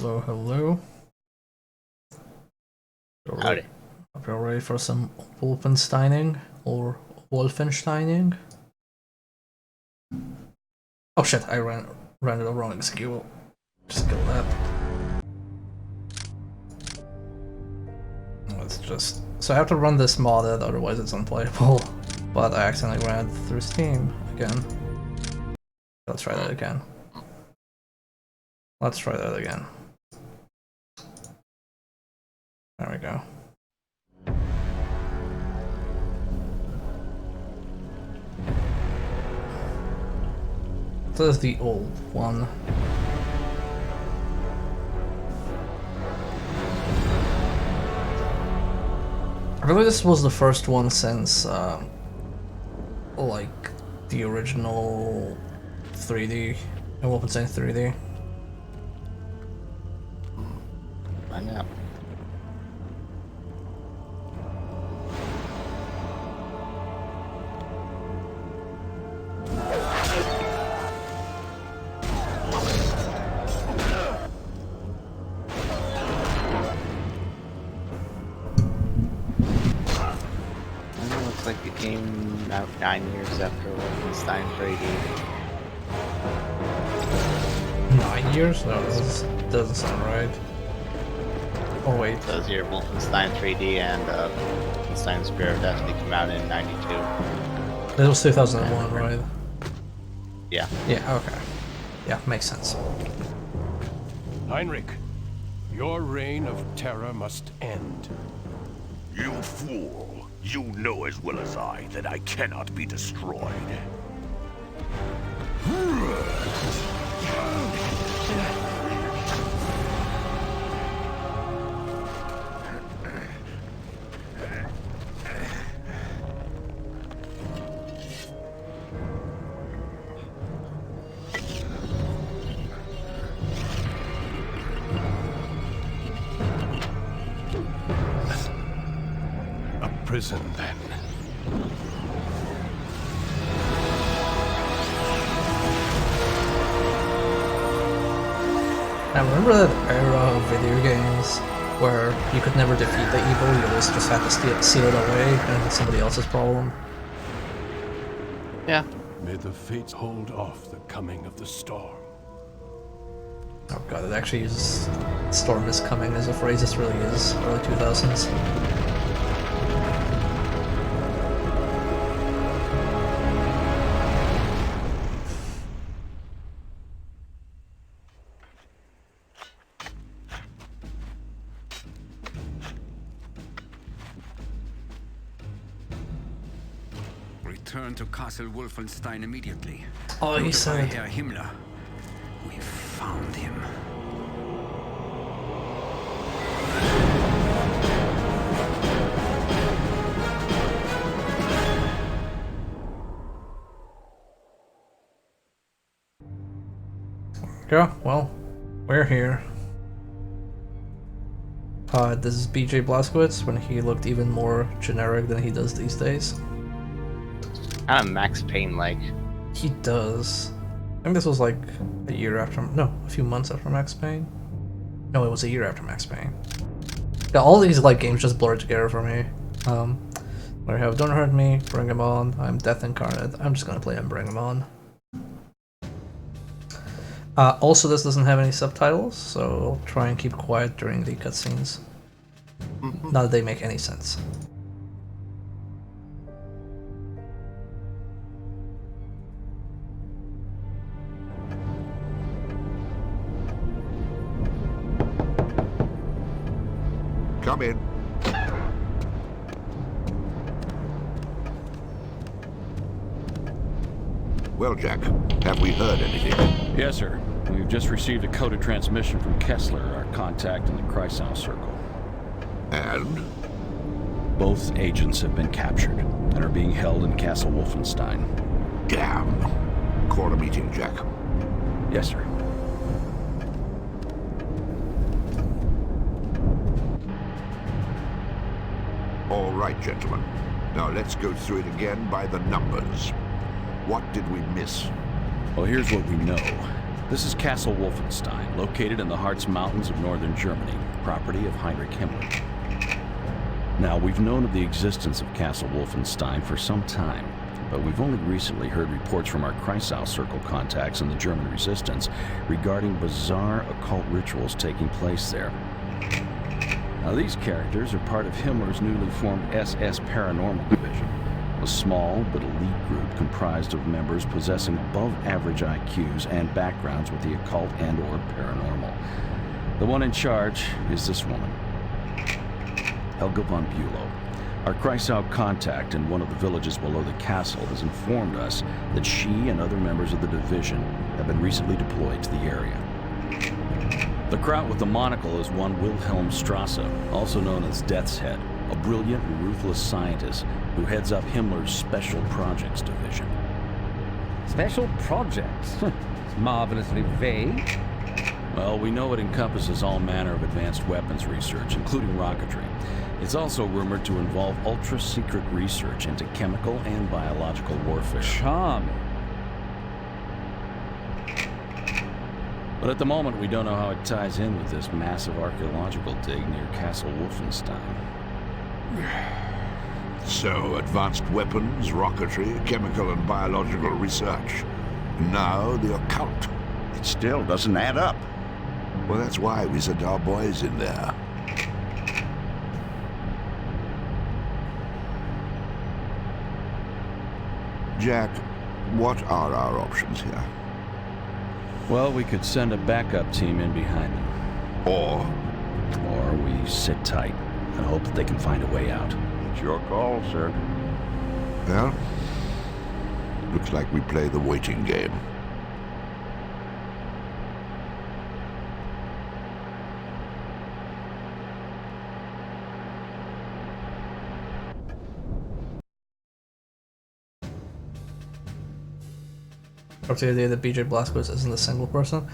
Hello, hello. Howdy. Are you ready for some Wolfensteining or Wolfensteining? Oh shit, I ran the wrong executable. Just kill that. Let's just... So I have to run this modded, otherwise it's unplayable. But I accidentally ran it through Steam again. Let's try that again. Let's try that again. There we go. This is the old one. I believe this was the first one since, like, the original 3D, Wolfenstein 3D. I know. Looks like it came out 9 years after Wolfenstein 3D. 9 years? No, this doesn't sound right. Oh wait. It says here Wolfenstein 3D and Wolfenstein Spirit of Destiny came out in 92. It was 2001, right? Yeah. Yeah, okay. Yeah, makes sense. Heinrich, your reign of terror must end. You fool! You know as well as I that I cannot be destroyed. A prison, then. I remember that era of video games where you could never defeat the evil, you always just had to seal it away, and it's somebody else's problem. Yeah. May the fates hold off the coming of the storm. Oh god, it actually uses "storm is coming" as a phrase. This really is early 2000s. Return to Castle Wolfenstein immediately. Oh, he Notify said... Herr Himmler. We found him. Yeah, well, we're here. This is BJ Blazkowicz when he looked even more generic than he does these days. Kind of Max Payne-like. He does. I think this was like a year after... No, a few months after Max Payne. No, it was a year after Max Payne. Yeah, all these like games just blur together for me. Where I have Don't Hurt Me, Bring 'Em On, I'm Death Incarnate. I'm just gonna play and Bring 'Em On. Also, this doesn't have any subtitles, so I'll try and keep quiet during the cutscenes. Not that they make any sense. Come in. Well, Jack, have we heard anything? Yes, sir. We've just received a coded transmission from Kessler, our contact in the Kreisau Circle. And? Both agents have been captured and are being held in Castle Wolfenstein. Damn. Call a meeting, Jack. Yes, sir. All right, gentlemen. Now let's go through it again by the numbers. What did we miss? Well, here's what we know. This is Castle Wolfenstein, located in the Harz Mountains of northern Germany, property of Heinrich Himmler. Now, we've known of the existence of Castle Wolfenstein for some time, but we've only recently heard reports from our Kreisau Circle contacts in the German resistance regarding bizarre occult rituals taking place there. Now, these characters are part of Himmler's newly formed SS Paranormal Division, a small but elite group comprised of members possessing above-average IQs and backgrounds with the occult and/or paranormal. The one in charge is this woman, Helga von Bülow. Our Kreisau contact in one of the villages below the castle has informed us that she and other members of the division have been recently deployed to the area. The kraut with the monocle is one Wilhelm Strasse, also known as Death's Head, a brilliant and ruthless scientist who heads up Himmler's Special Projects Division. Special projects? It's marvelously vague. Well, we know it encompasses all manner of advanced weapons research, including rocketry. It's also rumored to involve ultra-secret research into chemical and biological warfare. Charming. But at the moment, we don't know how it ties in with this massive archaeological dig near Castle Wolfenstein. So, advanced weapons, rocketry, chemical and biological research. Now, the occult. It still doesn't add up. Well, that's why we sent our boys in there. Jack, what are our options here? Well, we could send a backup team in behind them. Or we sit tight and hope that they can find a way out. It's your call, sir. Well, looks like we play the waiting game. Up to the idea that BJ Blazkowicz isn't a single person.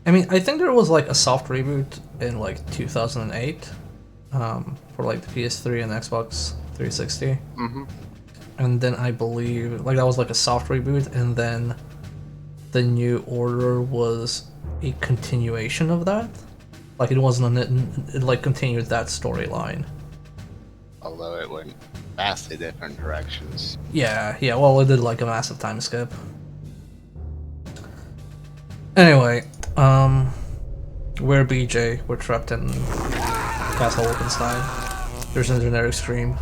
I mean, I think there was like a soft reboot in like 2008 for like the PS3 and Xbox 360. Mm-hmm. And then I believe like that was like a soft reboot, and then the New Order was a continuation of that. Like it wasn't it like continued that storyline. Although it went vastly different directions. Yeah, well, it did like a massive time skip. Anyway, we're BJ. We're trapped in Castle Wolfenstein. There's an generic stream.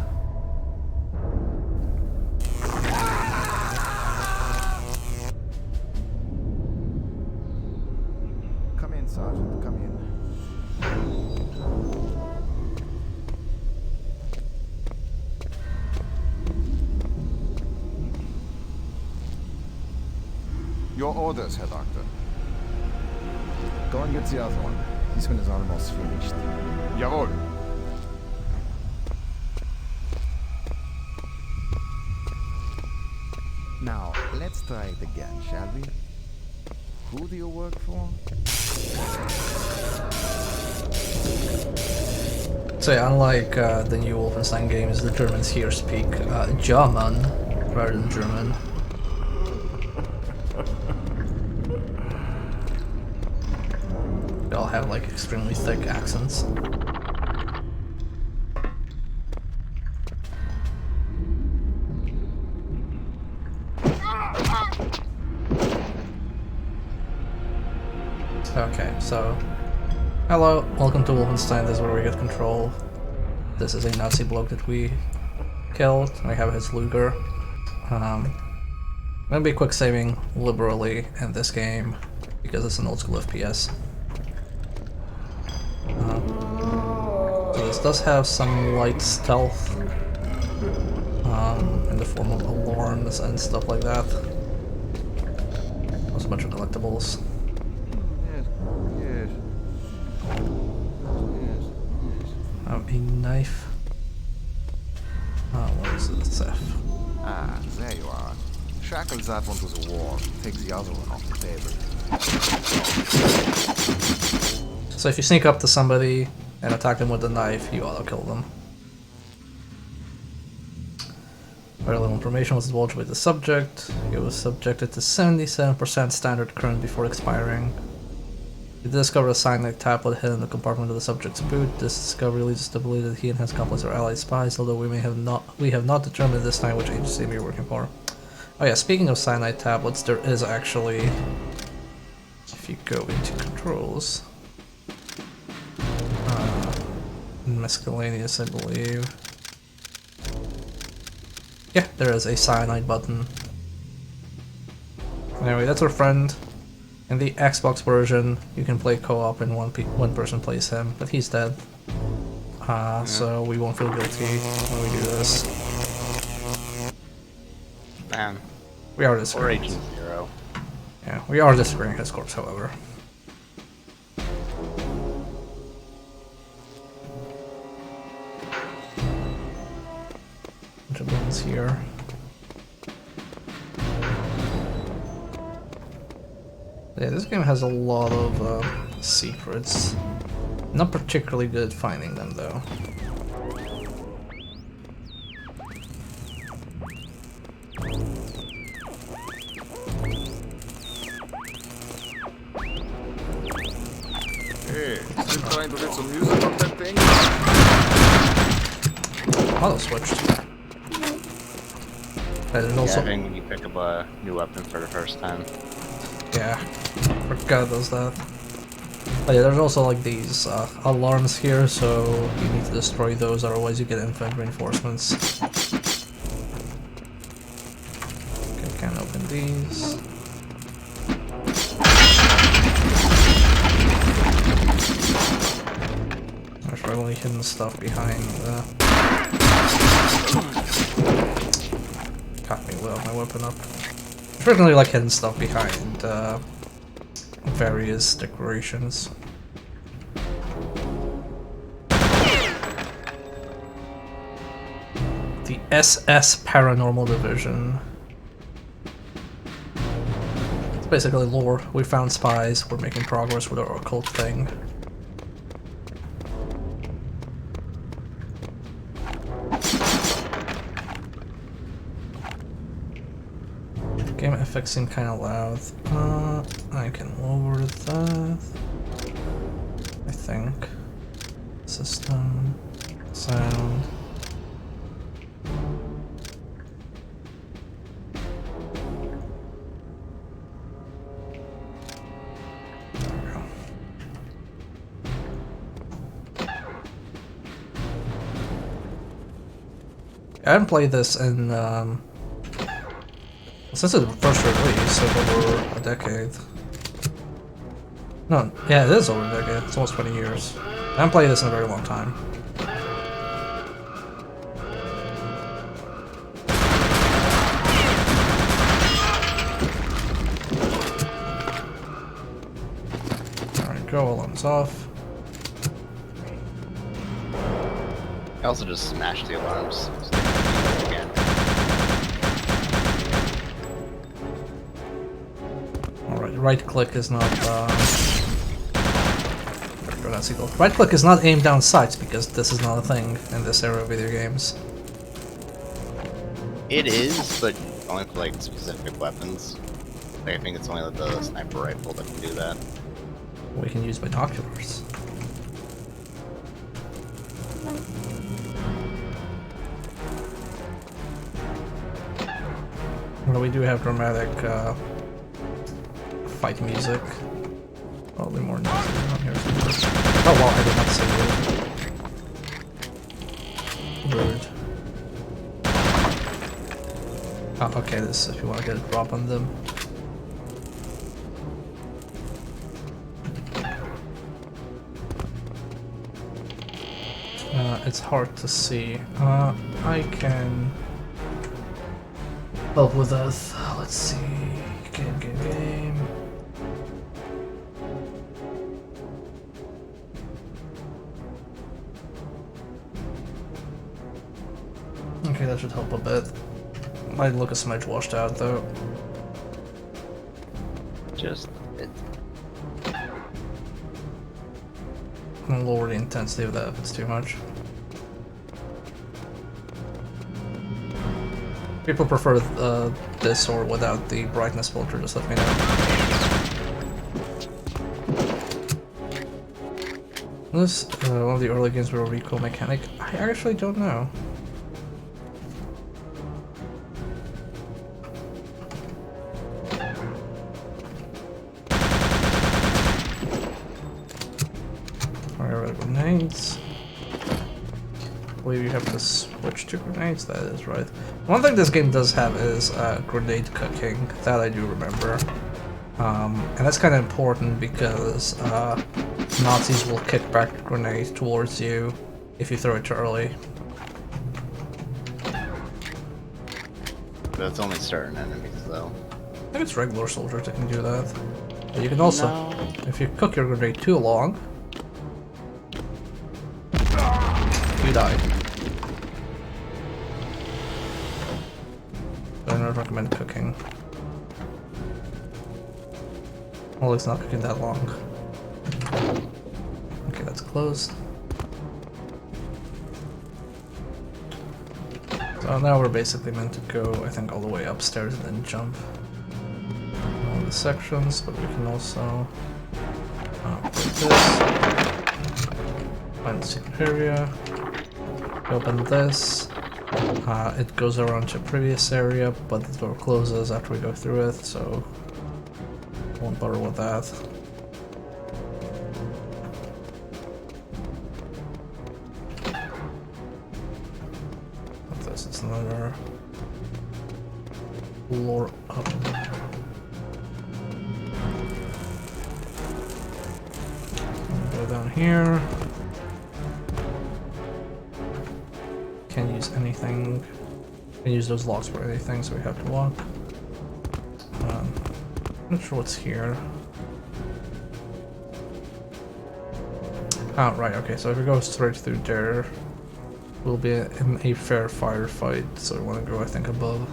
Come in, Sergeant. Come in. Your orders, Herr Doctor. Go and get the other one. This one is almost finished. Jawohl. Now, let's try it again, shall we? Who do you work for? So yeah, unlike the new Wolfenstein games, the Germans here speak German rather than German. They all have like extremely thick accents. Okay, so hello, welcome to Wolfenstein. This is where we get control. This is a Nazi bloke that we killed. We have his Luger. Gonna be quick saving liberally in this game because it's an old school FPS. So this does have some light stealth in the form of alarms and stuff like that. There's a bunch of collectibles. A knife. What is this? Ah, there you are. Shackle that one to the wall. Take the other one off the table. So if you sneak up to somebody and attack them with a knife, you auto kill them. Very little information was divulged with the subject. He was subjected to 77% standard current before expiring. He discovered a cyanide tablet hidden in the compartment of the subject's boot. This discovery leads us to believe that he and his accomplice are allied spies, although we have not determined this time which agency we are working for. Oh yeah, speaking of cyanide tablets, there is actually, if you go into controls, miscellaneous, I believe. Yeah, there is a cyanide button. Anyway, that's our friend. In the Xbox version, you can play co-op and one person plays him, but he's dead. So we won't feel guilty when we do this. Man. We are Or disagreeing. Agent Zero. Yeah, we are disagreeing his corpse, however. Bunch of buttons here. Yeah, this game has a lot of secrets. Not particularly good at finding them, though. Hey, still trying to get some music off that thing? Auto switched. There's Yeah, also I think when you pick up a new weapon for the first time. yeah, forgot it does that. But yeah, there's also like these alarms here, so you need to destroy those, otherwise you get infinite reinforcements. Okay, can't open these. There's probably hidden stuff behind the... Caught me without my weapon up. There's certainly like hidden stuff behind various decorations. The SS Paranormal Division. It's basically lore. We found spies, we're making progress with our occult thing. Game effects seem kind of loud. I can lower that. I think. System. Sound. There we go. I haven't played this in, since it's the first release, so over a decade. No, yeah, it is over a decade. It's almost 20 years. I haven't played this in a very long time. Alright, go, alarms off. I also just smashed the alarms. Again. Alright, right click is not right click is not aim down sights because this is not a thing in this era of video games. It is, but only for like specific weapons. Like, I think it's only like the sniper rifle that can do that. We can use binoculars. Well, we do have dramatic fight music. Probably more music on here somewhere. Oh wow, I did not say word. Oh, okay, this is if you want to get a drop on them. It's hard to see. I can help with that. Let's see. Game. Okay, that should help a bit. Might look a smidge washed out though. Just it. I'm gonna lower the intensity of that if it's too much. People prefer this or without the brightness filter, just let me know. This one of the early games with a recoil mechanic? I actually don't know. Alright, grenades. I believe you have to switch to grenades, that is right. One thing this game does have is grenade cooking, that I do remember. And that's kind of important because Nazis will kick back the grenade towards you if you throw it too early. But it's only certain enemies, though. I think it's regular soldiers that can do that. But you can also, if you cook your grenade too long, you die. I don't recommend cooking. Well, it's not cooking that long. Okay, that's closed. So now we're basically meant to go, I think, all the way upstairs and then jump all the sections, but we can also break this. Find the secret area. Open this. It goes around to a previous area, but the door closes after we go through it, so won't bother with that. This is another floor up. Go down here. Can't use anything. Can't use those locks for anything, so we have to walk. I'm not sure what's here. Oh, right, okay, so if we go straight through there, we'll be in a fair firefight, so we want to go, I think, above.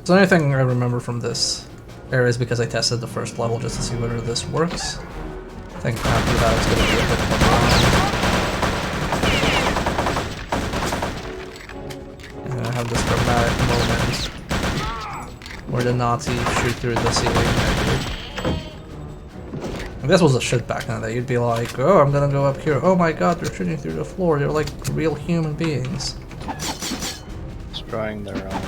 So the only thing I remember from this area is because I tested the first level just to see whether this works. I think after that it's going to be a bit more long. And I have this dramatic moment where the Nazis shoot through the ceiling. If this was a shit back in the day, you'd be like, oh, I'm gonna go up here. Oh my god, they're shooting through the floor. They're like real human beings. Destroying their own.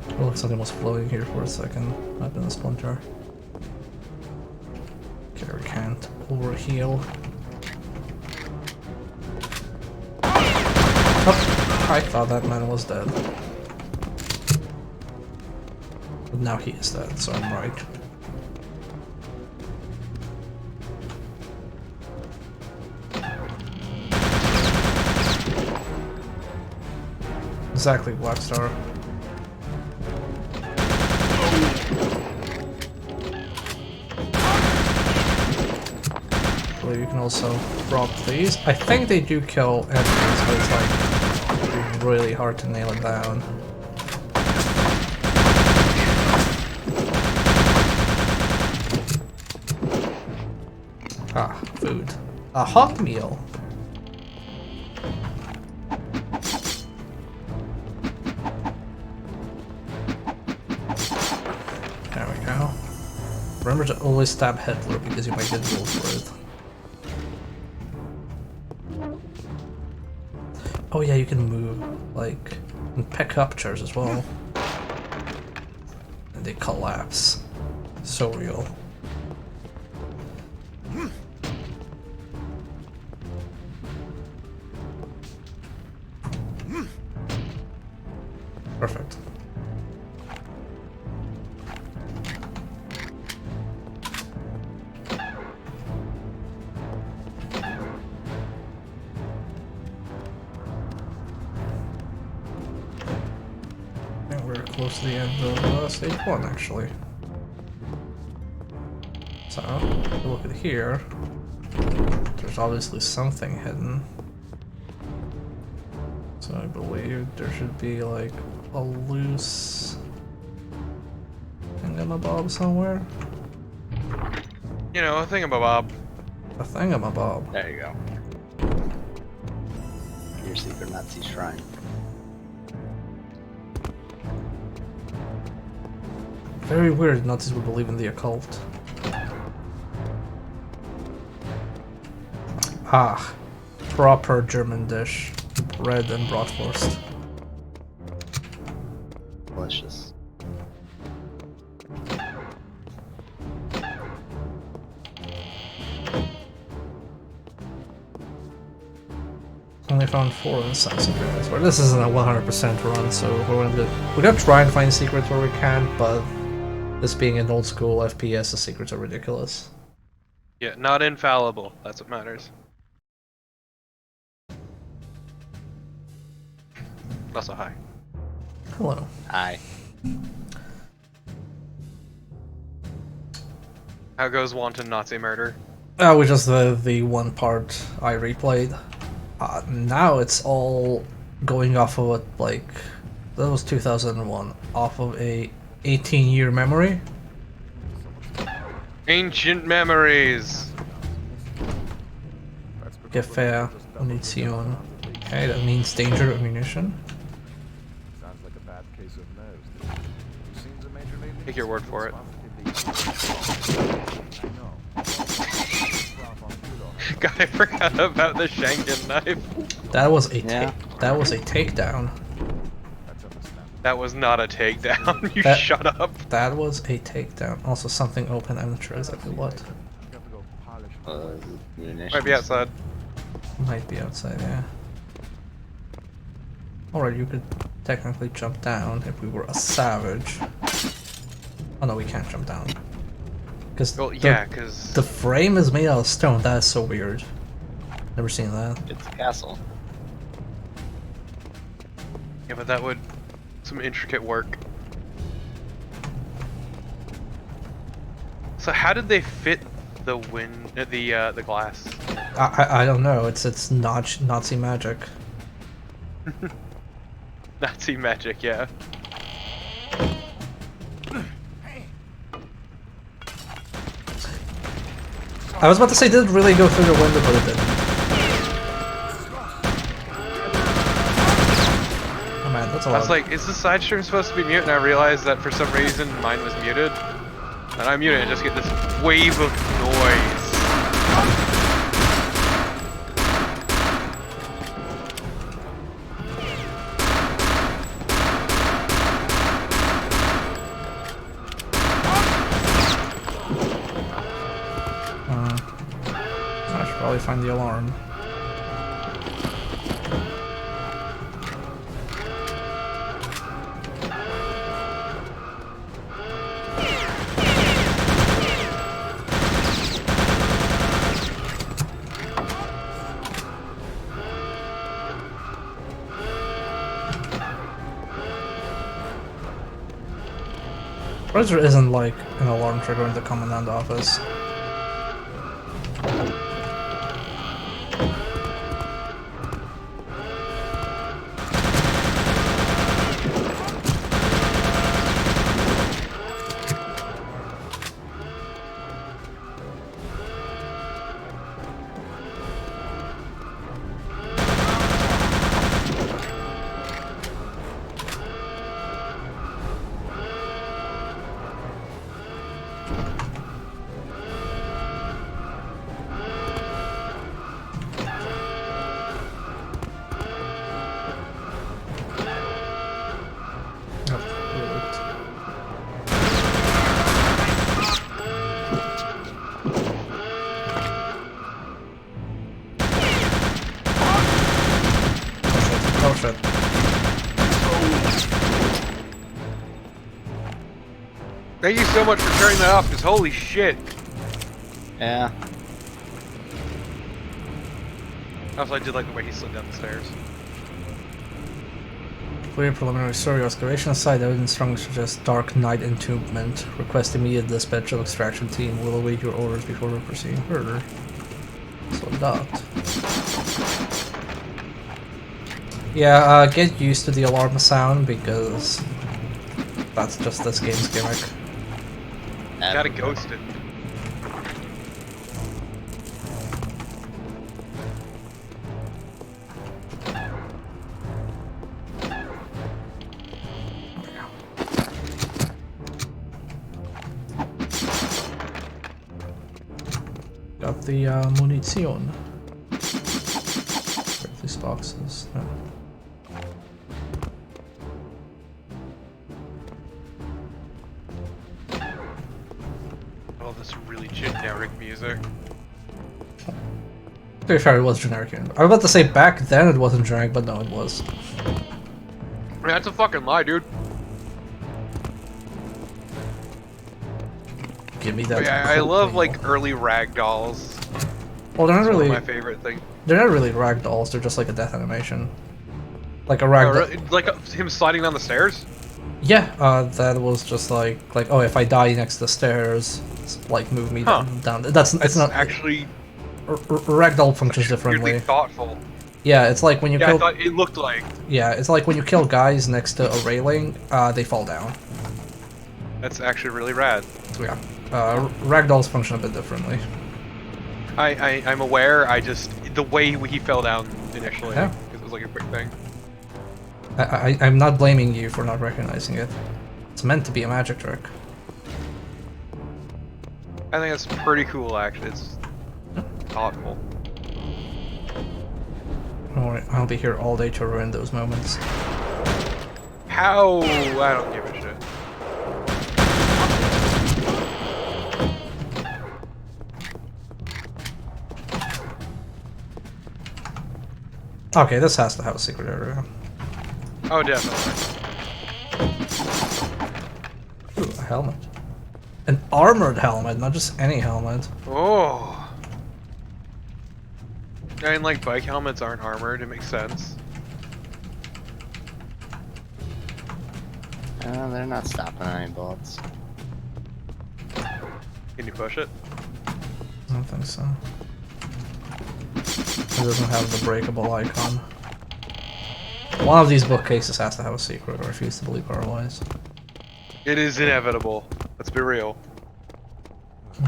It looks like something was floating here for a second. Might have been a splinter. Okay, we can't overheal. Oh, I thought that man was dead. But now he is dead, so I'm right. Exactly, Black Star. I believe you can also drop these. I think they do kill enemies, but it's like really hard to nail it down. Ah, food. A hot meal. There we go. Remember to always stab Hitler because you might get gold for it. Oh yeah, you can move, like, and pick up chairs as well. And they collapse. So real. Perfect. Close to the end of stage 1, actually. So, if you look at here, there's obviously something hidden. So I believe there should be like a loose thingamabob somewhere. You know, a thingamabob. A thingamabob. There you go. Your secret Nazi shrine. Very weird Nazis would believe in the occult. Ah, proper German dish. Bread and bratwurst. Delicious. Only found 4 inside secrets. Well, this isn't a 100% run, so we're gonna try and find secrets where we can, but this being an old school FPS, the secrets are ridiculous. Yeah, not infallible. That's what matters. Also, hi. Hello. Hi. How goes wanton Nazi murder? Which is the one part I replayed. Now it's all going off of what, like, that was 2001, off of a 18-year memory. Ancient memories. Gefähr, Munition. Okay, that means danger ammunition. Sounds like a bad case of nerves. You seen the major lately? Take your word for it. I know. God, I forgot about the Schengen knife. That was a that was a takedown. That was not a takedown. You That- shut up. That was a takedown. Also something open, I'm not sure exactly what. Munitions. Might be outside. Might be outside, yeah. Alright, you could technically jump down if we were a savage. Oh no, we can't jump down. Because Well, yeah, because the frame is made out of stone. That is so weird. Never seen that. It's a castle. yeah, but that would some intricate work. So how did they fit the the glass? I don't know. It's Nazi magic. Nazi magic, yeah. I was about to say, did it really go through the window, but it didn't. Oh man, that's a lot. I was like, is the side stream supposed to be mute? And I realized that for some reason mine was muted. And I muted and just get this wave of noise. I should probably find the alarm. Or there isn't like an alarm trigger in the commandant office. Oh shit. Thank you so much for turning that off, because holy shit. Yeah. Also, I did like the way he slid down the stairs. Clear preliminary story excavation aside, evidence strongly suggests Dark Knight entombment. Request immediate dispatch of extraction team. Will await your orders before we proceed further. So adopt. Yeah, get used to the alarm sound because that's just this game's gimmick. Gotta ghost it. Got the munition. Where's these boxes? No. Oh, this really generic music. To be fair, it was generic. I was about to say back then it wasn't generic, but no, it was. That's a fucking lie, dude. Give me that. I love like early ragdolls. Well, they're not That's really. one of my favorite thing. They're not really ragdolls. They're just like a death animation. Like a ragdoll. Oh, really? Like him sliding down the stairs? Yeah, that was just like oh, if I die next to the stairs, like move me down. That's it's not actually. Ragdoll functions differently. Weirdly thoughtful. Yeah, it's like when you Yeah, kill. I thought it looked like. Yeah, it's like when you kill guys next to a railing, they fall down. That's actually really rad. So yeah, ragdolls function a bit differently. I'm aware. I just the way he fell down initially, Yeah. because it was like a quick thing. I'm not blaming you for not recognizing it. It's meant to be a magic trick. I think that's pretty cool, actually. It's thoughtful. Don't worry, I'll be here all day to ruin those moments. How? I don't give a shit. Okay, this has to have a secret area. Oh, definitely. Ooh, a helmet. An armored helmet, not just any helmet. Oh. And like bike helmets aren't armored, it makes sense. They're not stopping any bullets. Can you push it? I don't think so. It doesn't have the breakable icon. One of these bookcases has to have a secret, or I refuse to believe otherwise. It is inevitable. Let's be real.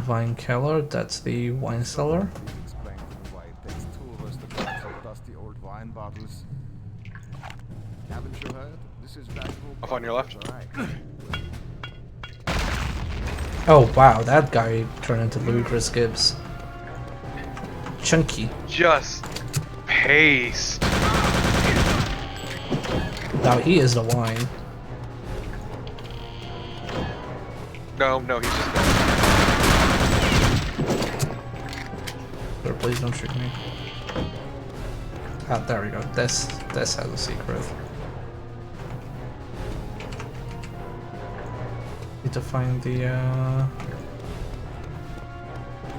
Wine cellar, that's the wine cellar. Explain to me why it takes two of us to grab some dusty old wine bottles. Haven't you heard? This is valuable. Off on your left. Oh wow, that guy turned into Ludwig Gibbs. Chunky. Just paste. Now he is the wine. No, he's just dead. Sir, please don't shoot me. Ah, there we go. This has a secret. Need to find the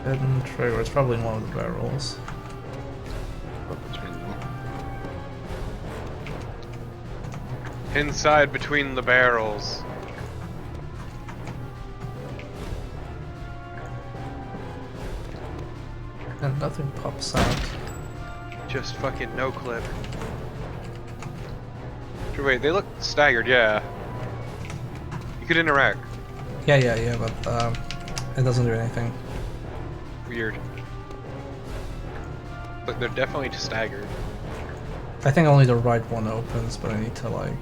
hidden trigger. It's probably in one of the barrels. Inside between the barrels. And nothing pops out. Just fucking no clip. Wait, they look staggered, yeah. You could interact. Yeah, but it doesn't do anything. Weird. But they're definitely staggered. I think only the right one opens, but I need to like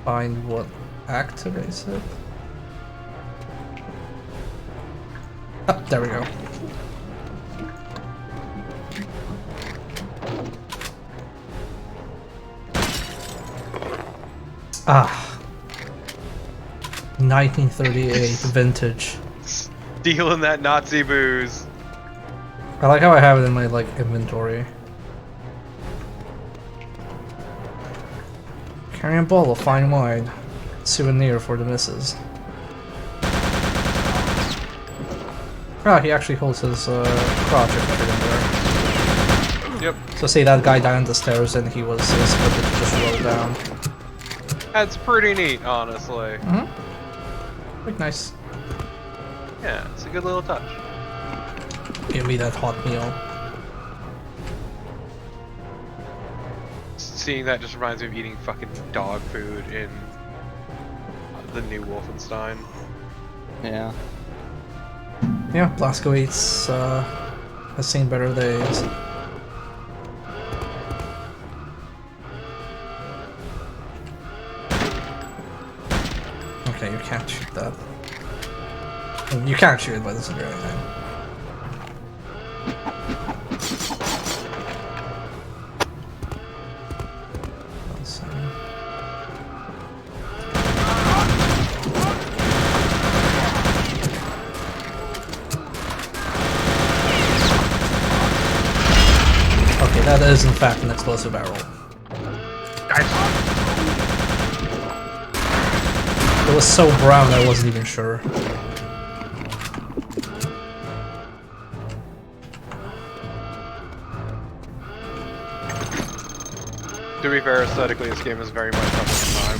find what activates it. Oh, there we go. Ah. 1938 vintage. Stealing that Nazi booze. I like how I have it in my like inventory. Carrying a bottle of fine wine. Souvenir for the missus. Ah, he actually holds his crotch if you in there. Yep. So say that guy down the stairs and he was expected to just roll down. That's pretty neat, honestly. Like nice. Yeah, it's a good little touch. Give me that hot meal. Seeing that just reminds me of eating fucking dog food in the new Wolfenstein. Yeah. Yeah, Blazkowicz has seen better days. Okay, you can't shoot that. You can't shoot it, but it's a great thing. Okay, that is in fact an explosive barrel. It was so brown I wasn't even sure. To be fair, aesthetically, this game is very much from its time.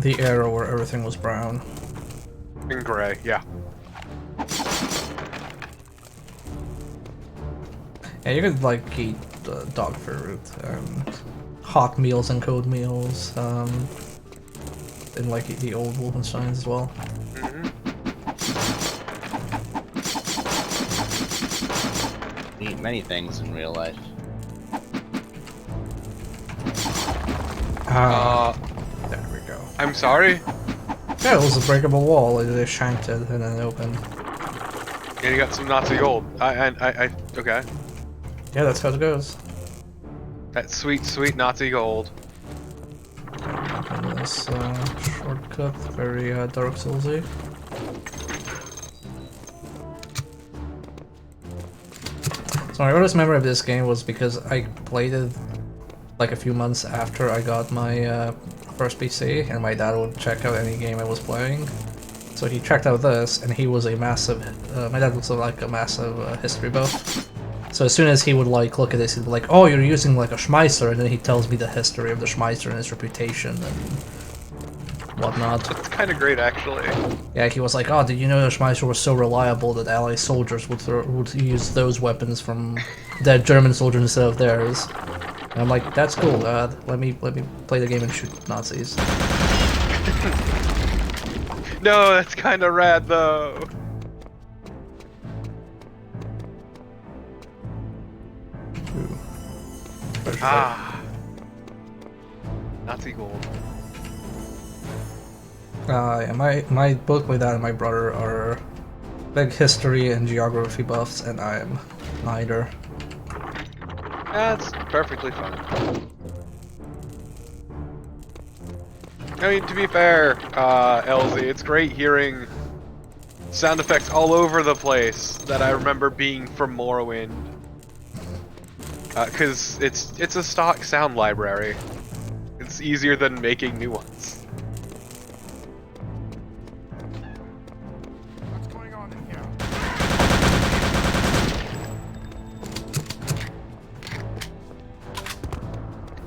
The era where everything was brown. In gray, yeah. Yeah, you could like eat dog food and hot meals and cold meals in like the old Wolfensteins as well. You eat many things in real life. There we go. I'm sorry? Yeah, it was a breakable wall. They shanked it and then it opened. And you got some Nazi gold. Okay. Yeah, that's how it goes. That sweet, sweet Nazi gold. And this shortcut, very Dark Soulsy. So my earliest memory of this game was because I played it like a few months after I got my first PC, and my dad would check out any game I was playing. So he checked out this, and he was a massive. My dad was like a massive history buff. So as soon as he would like look at this, he'd be like, "Oh, you're using like a Schmeisser," and then he tells me the history of the Schmeisser and his reputation and whatnot. That's kind of great, actually. Yeah, he was like, "Oh, did you know the Schmeisser was so reliable that Allied soldiers would use those weapons from dead German soldiers instead of theirs?" And I'm like, "That's cool, Dad. Let me play the game and shoot Nazis." No, that's kind of rad, though. Ah. Nazi gold. Yeah, my both my dad and my brother are big history and geography buffs, and I am neither. That's perfectly fine. I mean, to be fair, LZ, it's great hearing sound effects all over the place that I remember being from Morrowind. Because it's a stock sound library. It's easier than making new ones. What's going on in here?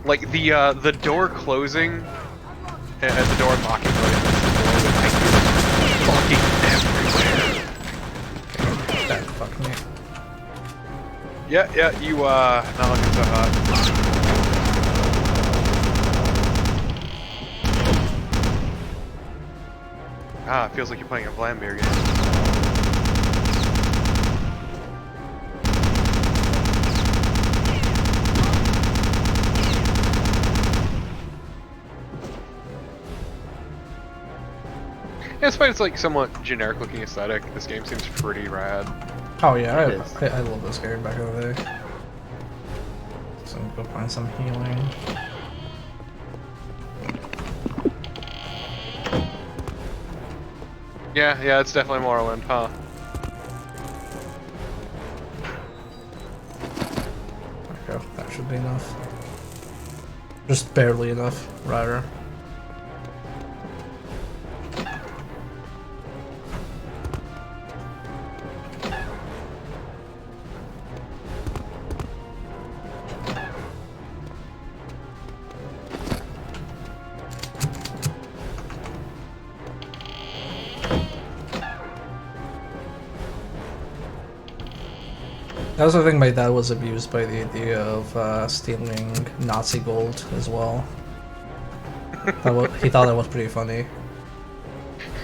Like the door closing and the door unlocking fucking everywhere. That fucked me. Yeah, you not looking so hot. Ah, it feels like you're playing a Vladimir game. Yeah, despite its like somewhat generic looking aesthetic, this game seems pretty rad. Oh yeah, I love this game back in the day. So I'm gonna go find some healing. Yeah, it's definitely Morrowind, huh? There we go, that should be enough. Just barely enough, rather. I also think my dad was abused by the idea of stealing Nazi gold as well. He thought that was pretty funny.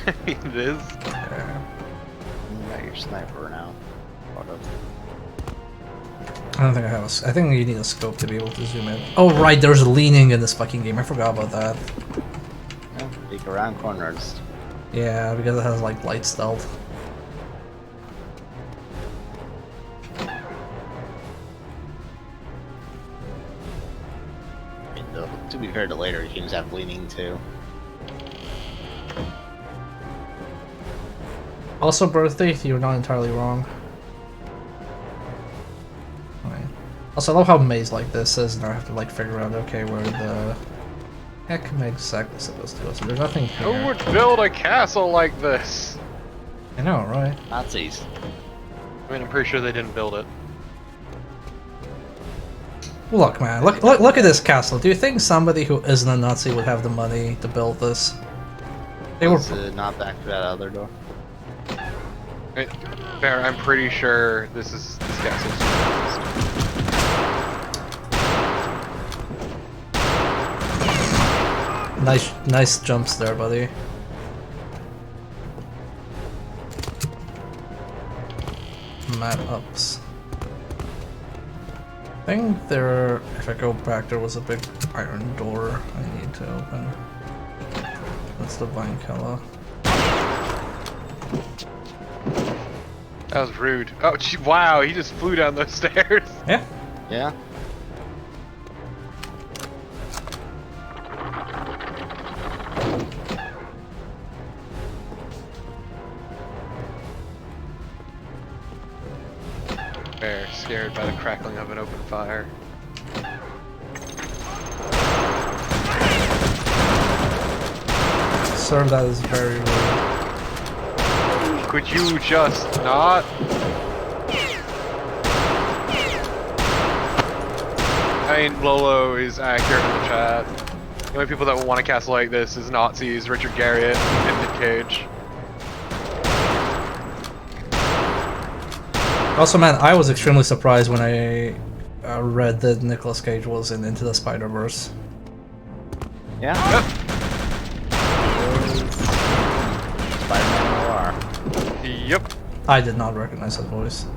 It is. Yeah. You got your sniper now. Sort of. I don't think I have a. I think you need a scope to be able to zoom in. Oh right, there's leaning in this fucking game. I forgot about that. Yeah, peek around corners. Yeah, because it has like light stealth. I mean, to be fair to later games have leaning too. Also, birthday, you're not entirely wrong. Right. Also, I love how maze like this is, and I have to like figure out, okay, where the heck am I exactly supposed to go? So there's nothing here. Who would build a castle like this? I know, right? Nazis. I mean, I'm pretty sure they didn't build it. Look, man, look at this castle. Do you think somebody who isn't a Nazi would have the money to build this? They were not back to that other door. Fair, I'm pretty sure this castle's nice jumps there, buddy. Map ups. I think there, if I go back, there was a big iron door I need to open. That's the vine killer. That was rude. Oh, gee, wow, he just flew down those stairs. Yeah. Yeah. Bear, scared by the crackling of an open fire. Sir, that is very rude. Could you just not? I mean, Lolo is accurate in the chat. The only people that will want a castle like this is Nazis, Richard Garriott, and Nick Cage. Also, man, I was extremely surprised when I read that Nicolas Cage was in Into the Spider-Verse. Yeah. Spider-Man Noir. Yep. I did not recognize that voice.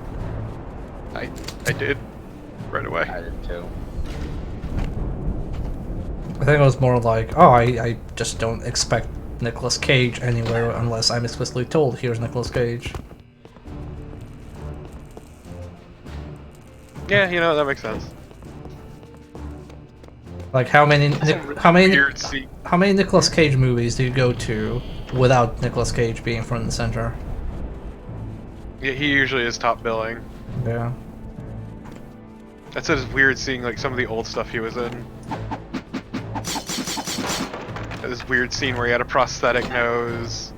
I did. Right away. I did too. I think it was more like, oh, I just don't expect Nicolas Cage anywhere unless I'm explicitly told, here's Nicolas Cage. Yeah, you know, that makes sense. Like, how many Nicolas Cage movies do you go to without Nicolas Cage being front and center? Yeah, he usually is top billing. Yeah. That's just weird seeing like some of the old stuff he was in. This weird scene where he had a prosthetic nose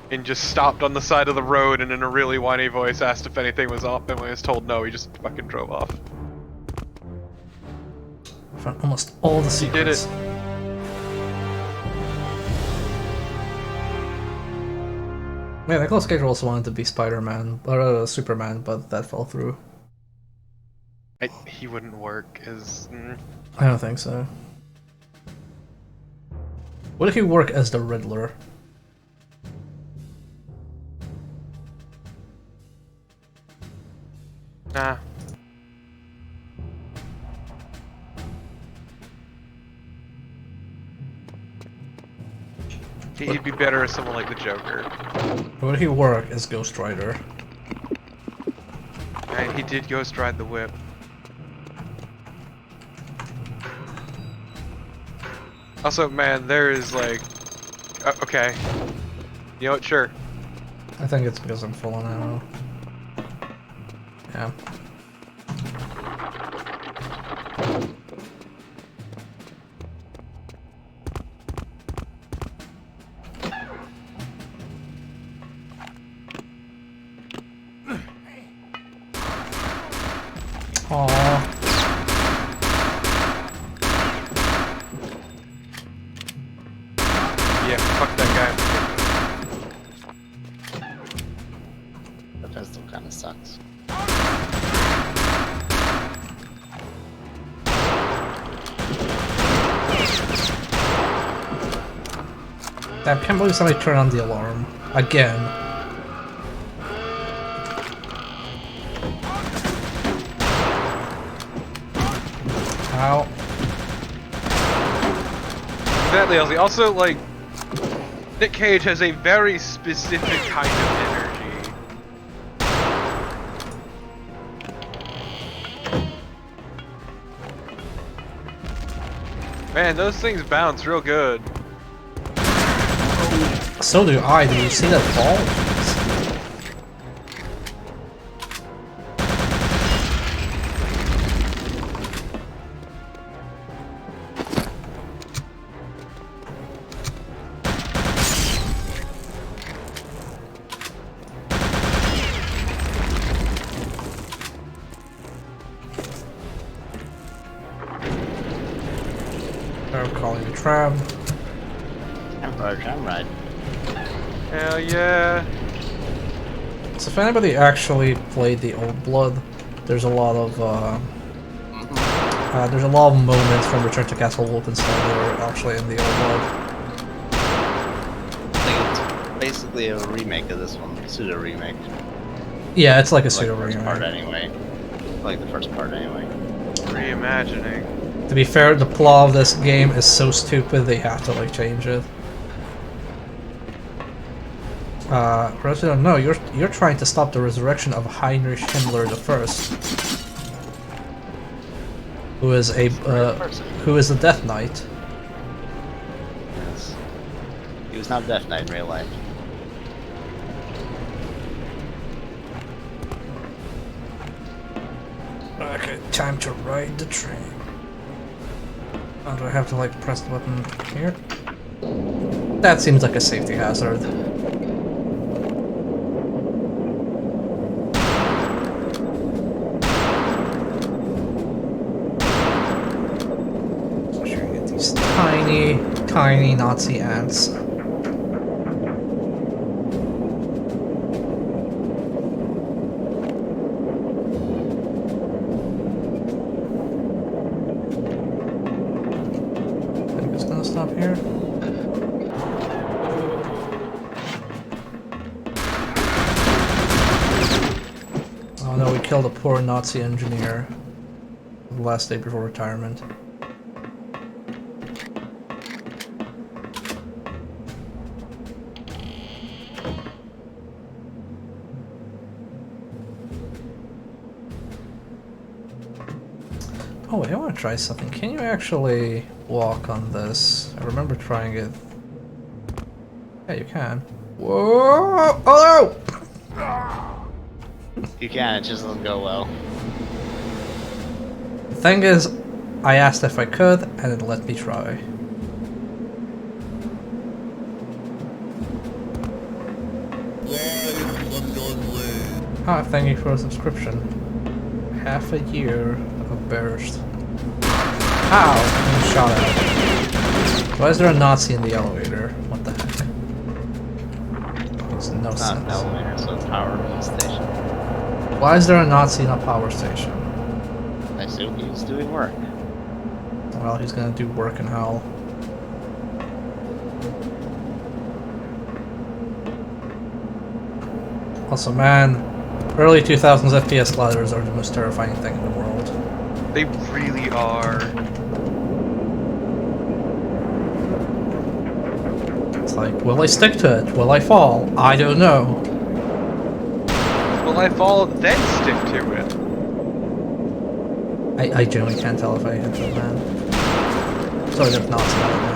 and just stopped on the side of the road and in a really whiny voice asked if anything was up, and when he was told no, he just fucking drove off. From almost all the secrets. He did it. Yeah, Nicolas Cage also wanted to be Spider-Man, or Superman, but that fell through. He wouldn't work as... I don't think so. What if he work as the Riddler? Nah. He'd be better as someone like the Joker. What if he work as Ghost Rider? And he did Ghost Ride the Whip. Also, man, there is like... okay. You know what? Sure. I think it's because I'm full on ammo. Yeah. Aww. Yeah, fuck that guy. That pistol kind of sucks. I can't believe somebody turned on the alarm. Again. Ow. Exactly, Elsie. Also, like, Nick Cage has a very specific kind of energy. Man, those things bounce real good. So do I. Do you see that fall? I'm calling the tram. I'm right. Hell yeah. So if anybody actually played the Old Blood, there's a lot of moments from Return to Castle Wolfenstein that are actually in the Old Blood. I think it's basically a remake of this one, pseudo remake. Yeah, it's like a Like pseudo the first remake. part anyway. Like the first part anyway. Reimagining. To be fair, the plot of this game is so stupid they have to like change it. President, no, you're trying to stop the resurrection of Heinrich Himmler I, who is a Death Knight. Yes. He was not Death Knight in real life. Okay, time to ride the train. Oh, do I have to like press the button here? That seems like a safety hazard. So sure you get these tiny Nazi ants. Stop here. Oh no, we killed a poor Nazi engineer the last day before retirement. Oh wait, I want to try something. Can you actually walk on this? I remember trying it. Yeah, you can. Whoa! Oh no! You can, it just doesn't go well. The thing is, I asked if I could, and it let me try. Ah, thank you for a subscription. Half a year of burst. Ow! I'm shot at. Why is there a Nazi in the elevator? What the heck? Makes no It's not sense. an elevator, so it's a power station. Why is there a Nazi in a power station? I assume he's doing work. Well, he's gonna do work in hell. Also, man, early 2000s FPS ladders are the most terrifying thing in the world. They really are. It's like, will I stick to it? Will I fall? I don't know. Will I fall then stick to it? I genuinely can't tell if I hit that man. Sorry, if not, it's not a man.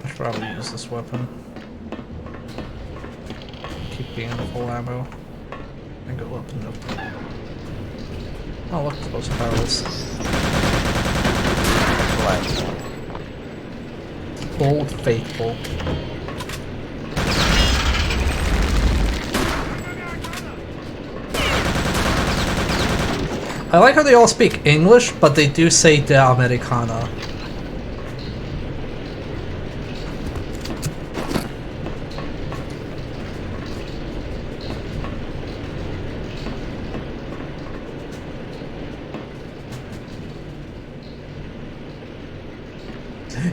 I should probably use this weapon. Keep being full ammo. And go up and up. Oh look, those barrels. Old Faithful. I like how they all speak English, but they do say the Americana.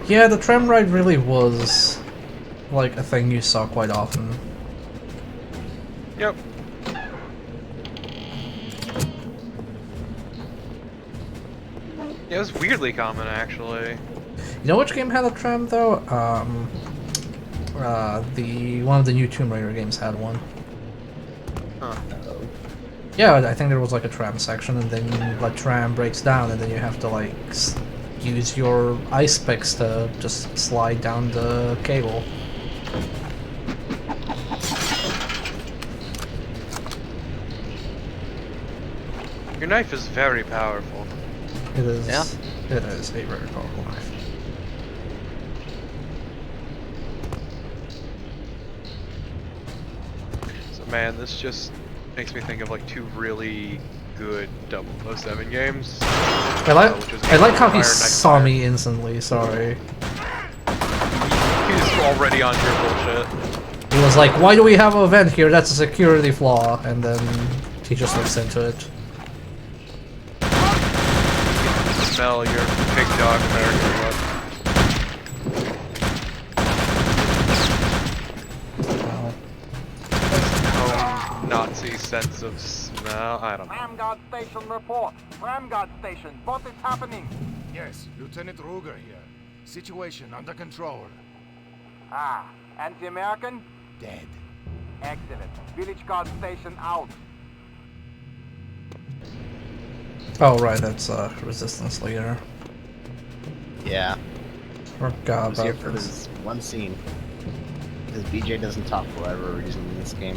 Yeah, the tram ride really was like a thing you saw quite often. Yep. Yeah, it was weirdly common actually. You know which game had a tram though? The one of the new Tomb Raider games had one. Huh. Yeah, I think there was like a tram section, and then the tram breaks down, and then you have to like use your ice picks to just slide down the cable. Your knife is very powerful. It is. Yeah. It is a very powerful knife. So man, this just makes me think of like two really good 007 games. I like how he saw Fire. me instantly. Sorry. He's already on your bullshit. He was like, "Why do we have a vent here? That's a security flaw." And then he just looks into it. Smell your big dog American blood. Wow. No Nazi sense of smell. I don't know. Ramgard Station report. Ramgard Station. What is happening? Yes, Lieutenant Ruger here. Situation under control. Ah, anti-American? Dead. Excellent. Village Guard Station out. Oh right, that's Resistance leader. Yeah. Forgot I was here about for this. this one scene. Because BJ doesn't talk for whatever reason in this game.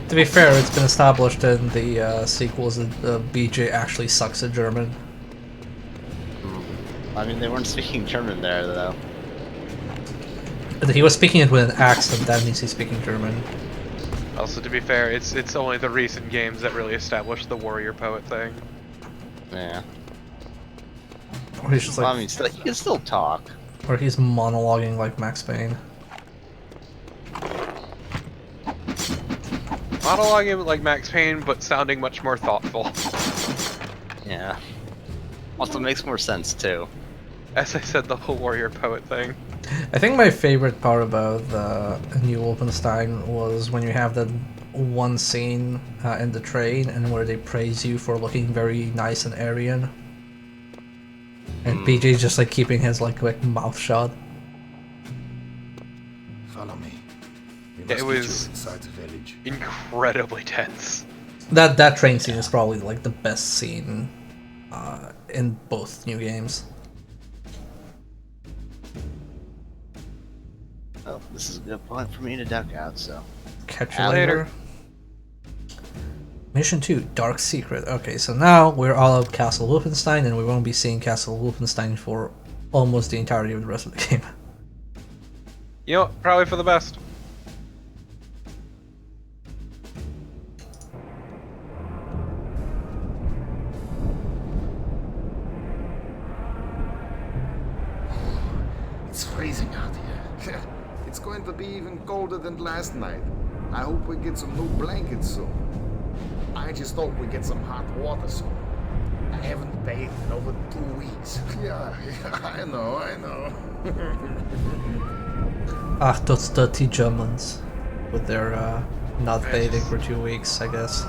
To be fair, it's been established in the sequels that BJ actually sucks at German. I mean, they weren't speaking German there, though. But he was speaking it with an accent, that means he's speaking German. Also, to be fair, it's only the recent games that really established the warrior poet thing. Yeah. Or he's just like, Well, I mean, still, he can still talk. or he's monologuing like Max Payne. Monologuing like Max Payne, but sounding much more thoughtful. Yeah. Also makes more sense, too. As I said, the whole warrior poet thing. I think my favorite part about the new Wolfenstein was when you have that one scene in the train and where they praise you for looking very nice and Aryan. And BJ's just like keeping his like mouth shut. Follow me. We Yeah, it must get was you inside the village. incredibly tense. That train scene is probably like the best scene in both new games. Well, this is a good point for me to duck out, so... Catch you Later. later. Mission 2, Dark Secret. Okay, so now we're all of Castle Wolfenstein, and we won't be seeing Castle Wolfenstein for almost the entirety of the rest of the game. You know what? Probably for the best. It's freezing out here. It's going to be even colder than last night. I hope we get some new blankets soon. I just hope we get some hot water soon. I haven't bathed in over 2 weeks. Yeah, I know. Ah, those dirty Germans. With their not bathing for 2 weeks, I guess.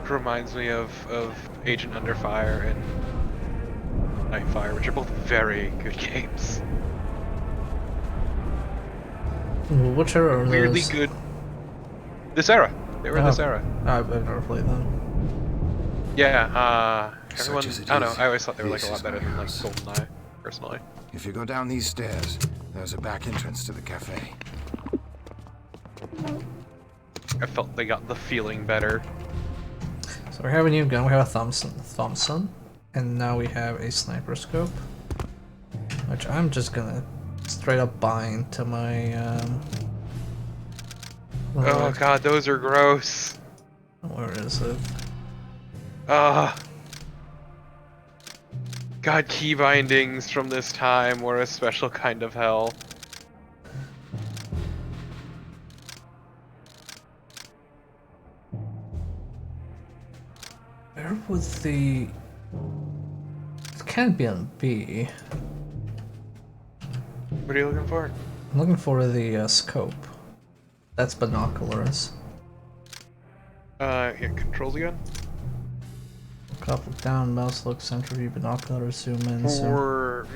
Reminds me of Agent Under Fire and Nightfire, which are both very good games. Which era are Weirdly those? good. This era. They were this era. I've never played them. Yeah, everyone. as it I don't know. is, I always thought they were like a this lot is better my than like house. GoldenEye, personally. If you go down these stairs, there's a back entrance to the cafe. I felt they got the feeling better. So we have a new gun, we have a Thompson, and now we have a sniper scope, which I'm just gonna straight up bind to my Oh god, those are gross. where is it? Ah, God, key bindings from this time were a special kind of hell. Where was the... It can't be on B. What are you looking for? I'm looking for the scope. That's binoculars. Yeah, controls again? Couple down, mouse look, center view, binoculars, zoom in, zoom. For...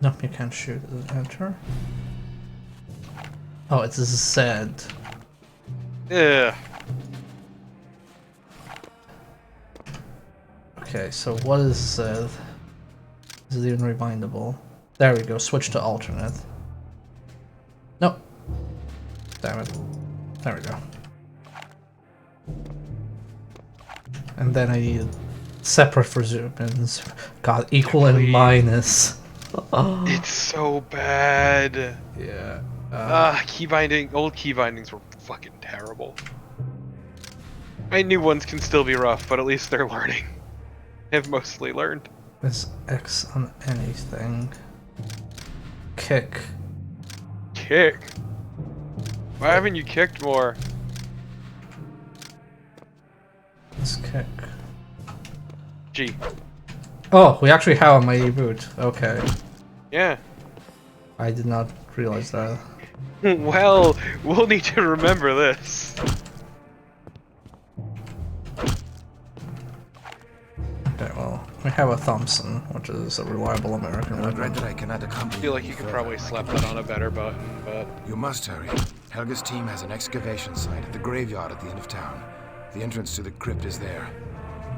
Nope, you can't shoot. Enter. Oh, it's a Z. Yeah. Okay, so what is Z? Is it even rewindable? There we go, switch to alternate. Nope. Damn it. There we go. And then I need separate for zoom ins. God, equal and minus. It's so bad. Yeah. Old key bindings were fucking terrible. I new ones can still be rough, but at least they're learning. Have mostly learned. Is X on anything? Kick. Kick? Why haven't you kicked more? Let's kick. G. Oh, we actually have a mighty boot. Okay. Yeah. I did not realize that. Well, we'll need to remember this. Okay, well, we have a Thompson, which is a reliable American weapon. That I cannot I accompany feel like you could probably slap that on a better button, but... You must hurry. Helga's team has an excavation site at the graveyard at the end of town. The entrance to the crypt is there.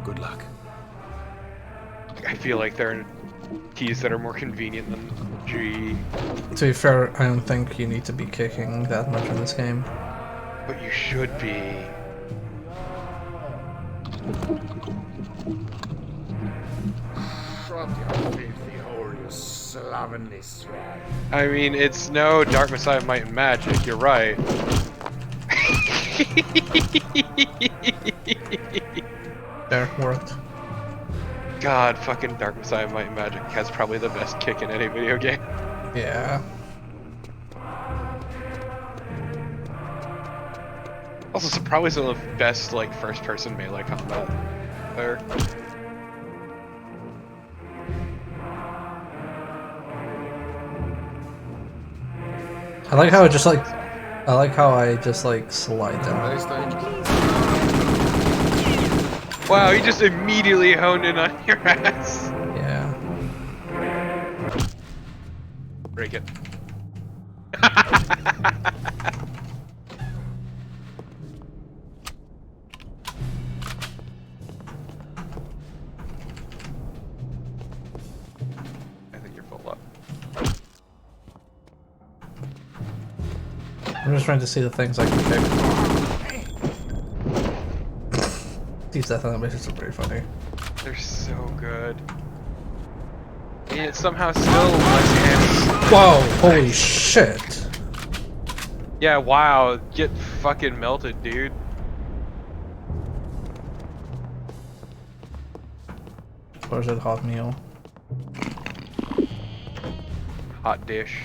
Good luck. I feel like there are keys that are more convenient than G. To be fair, I don't think you need to be kicking that much in this game. But you should be. Shut your filthy hole, you slovenly swine. I mean, it's no Dark Messiah of Might and Magic, you're right. There, worked. God, fucking Dark Messiah of Might and Magic has probably the best kick in any video game. Yeah. Also, probably some of the best, like, first-person melee combat there. I like how it just like... I like how I just like slide down. Wow, he just immediately honed in on your ass. Yeah. Break it. I think you're full up. I'm just trying to see the things I can kick. These death animations are pretty funny. They're so good. And it somehow still lets him. Whoa! Holy shit! Yeah, wow. Get fucking melted, dude. Where's that hot meal? Hot dish.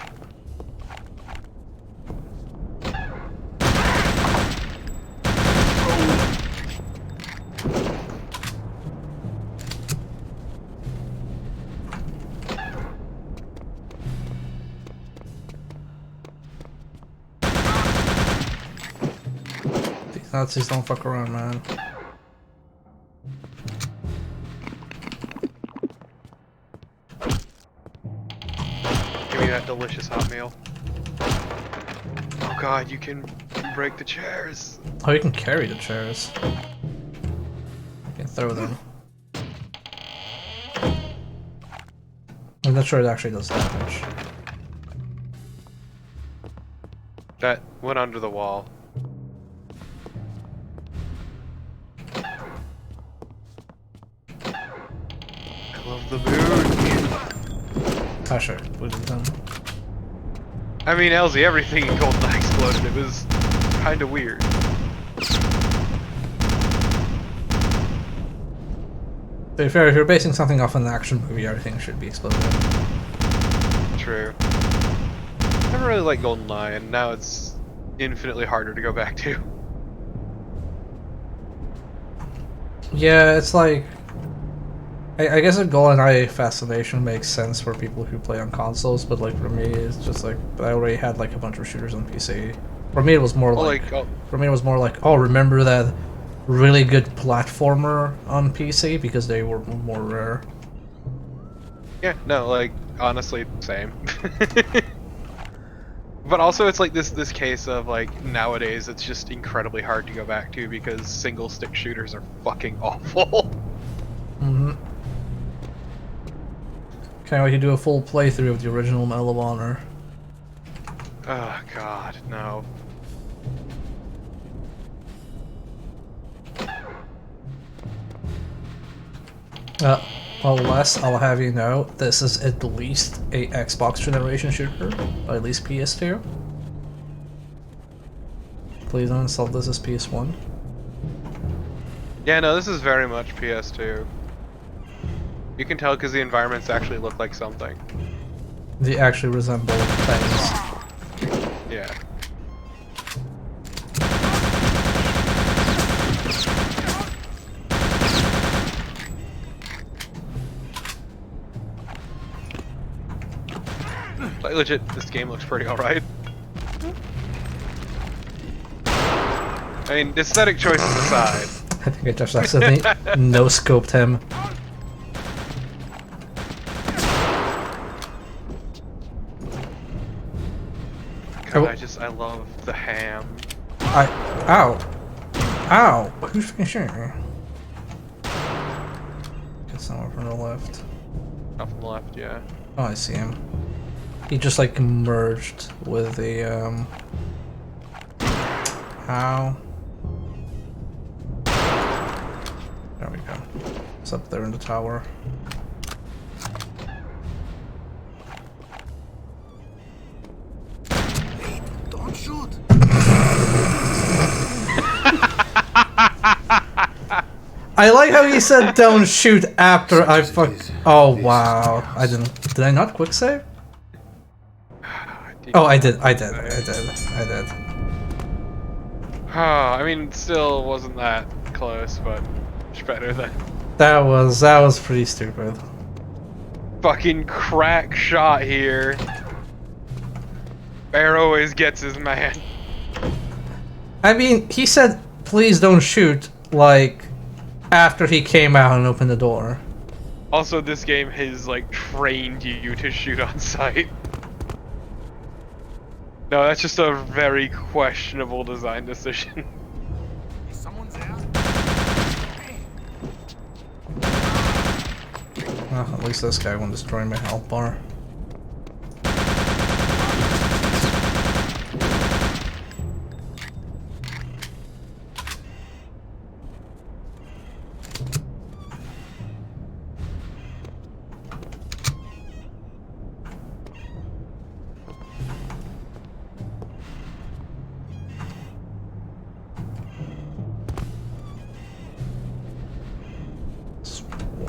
These Nazis don't fuck around, man. Give me that delicious hot meal. Oh god, you can break the chairs. Oh, you can carry the chairs. You can throw them. I'm not sure it actually does damage. That went under the wall. I love the moon. Oh, sure. We did them. I mean, LZ, everything in GoldenEye exploded. It was kind of weird. To be fair, if you're basing something off an action movie, everything should be exploded. True. Never really liked GoldenEye, and now it's infinitely harder to go back to. Yeah, it's like... I guess a GoldenEye fascination makes sense for people who play on consoles, but like for me, it's just like I already had like a bunch of shooters on PC. For me, it was more for me, it was more like, oh, remember that really good platformer on PC because they were more rare. Yeah, no, like honestly, same. But also, it's like this case of like nowadays, it's just incredibly hard to go back to because single stick shooters are fucking awful. Mm-hmm. Can't wait to do a full playthrough of the original Medal of Honor. Oh god, no. Well, Les, I'll have you know, this is at least a Xbox generation shooter, or at least PS2. Please don't install this as PS1. Yeah, no, this is very much PS2. You can tell because the environments actually look like something. They actually resemble things. Yeah. Like legit, this game looks pretty alright. I mean, aesthetic choices aside. I think I just accidentally no-scoped him. God, I love the ham. Ow! Ow! Who's fucking shooting me? Get someone from the left. Not from the left, yeah. Oh, I see him. He just like merged with the Ow. There we go. It's up there in the tower. Hey, don't shoot. I like how he said don't shoot after I fuck. Oh wow. I didn't. Did I not quick save? Oh, I did. I mean, still wasn't that close, but much better than. That was pretty stupid. Fucking crack shot here. Bear always gets his man. I mean, he said please don't shoot like after he came out and opened the door. Also, this game has like trained you to shoot on sight. No, that's just a very questionable design decision. Someone's there. Well, at least this guy won't destroy my health bar.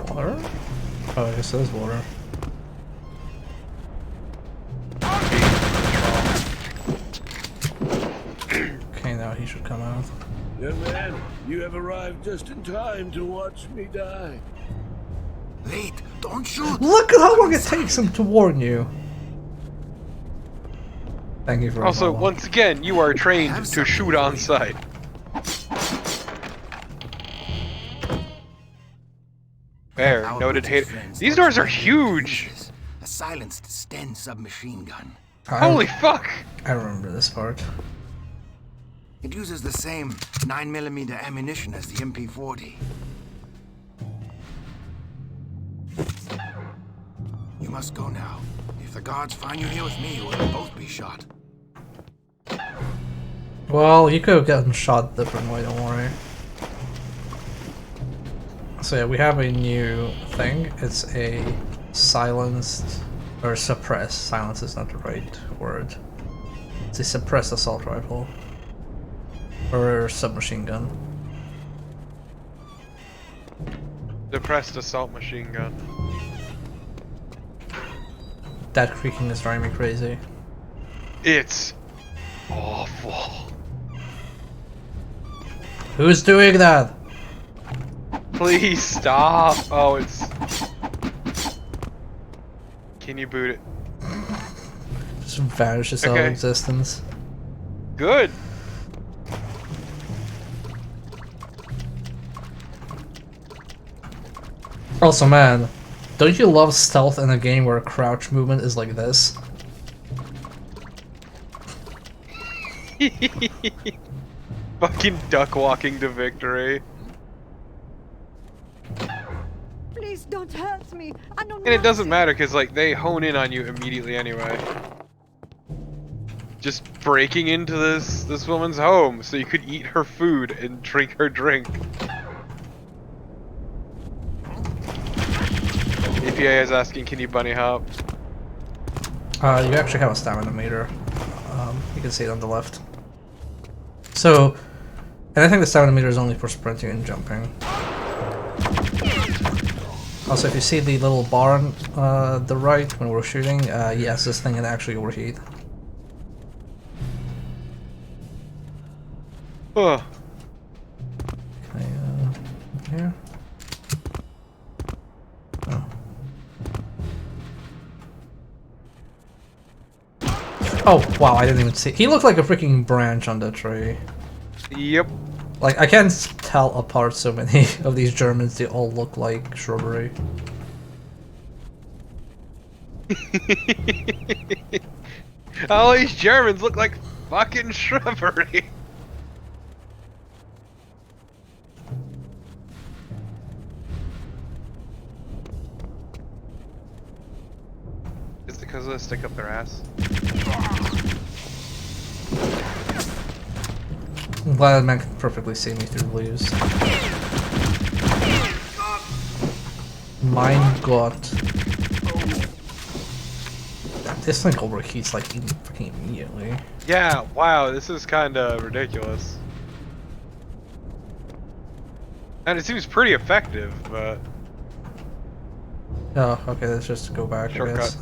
Water? Oh, I guess it is water. Okay, now he should come out. Young man, you have arrived just in time to watch me die. Wait, don't shoot. Look at how long it takes him to warn you. Thank you for Also, following. once again, you are trained to shoot on sight. Fair, noted hater. These doors are huge! A silenced Sten submachine gun. Holy fuck! I remember this part. It uses the same 9mm ammunition as the MP40. You must go now. If the guards find you here with me, you will both be shot. Well, you could have gotten shot a different way, don't worry. So yeah, we have a new thing. It's a silenced Or suppress. Silence is not the right word. It's a suppressed assault rifle. Or submachine gun. Depressed assault machine gun. That creaking is driving me crazy. It's awful. Who's doing that? Please stop. Oh, it's... Can you boot it? Just vanishes out of existence. Good. Also, man, don't you love stealth in a game where crouch movement is like this? Fucking duck walking to victory. Please don't hurt me. I don't know. And it doesn't matter because like they hone in on you immediately anyway. Just breaking into this woman's home so you could eat her food and drink her drink. EPA is asking, can you bunny hop? You actually have a stamina meter. You can see it on the left. So, and I think the stamina meter is only for sprinting and jumping. Also, if you see the little bar on the right when we're shooting, yes, this thing can actually overheat. Oh. Here. Oh, wow, I didn't even see. He looked like a freaking branch on the tree. Yep. Like, I can't tell apart so many of these Germans, they all look like shrubbery. All these Germans look like fucking shrubbery. Is it because they stick up their ass? I'm glad that man can perfectly see me through the leaves. Mein Gott. This thing overheats like fucking immediately. Yeah, wow, this is kinda ridiculous. And it seems pretty effective, but... Oh, okay, let's just go back, Shortcut.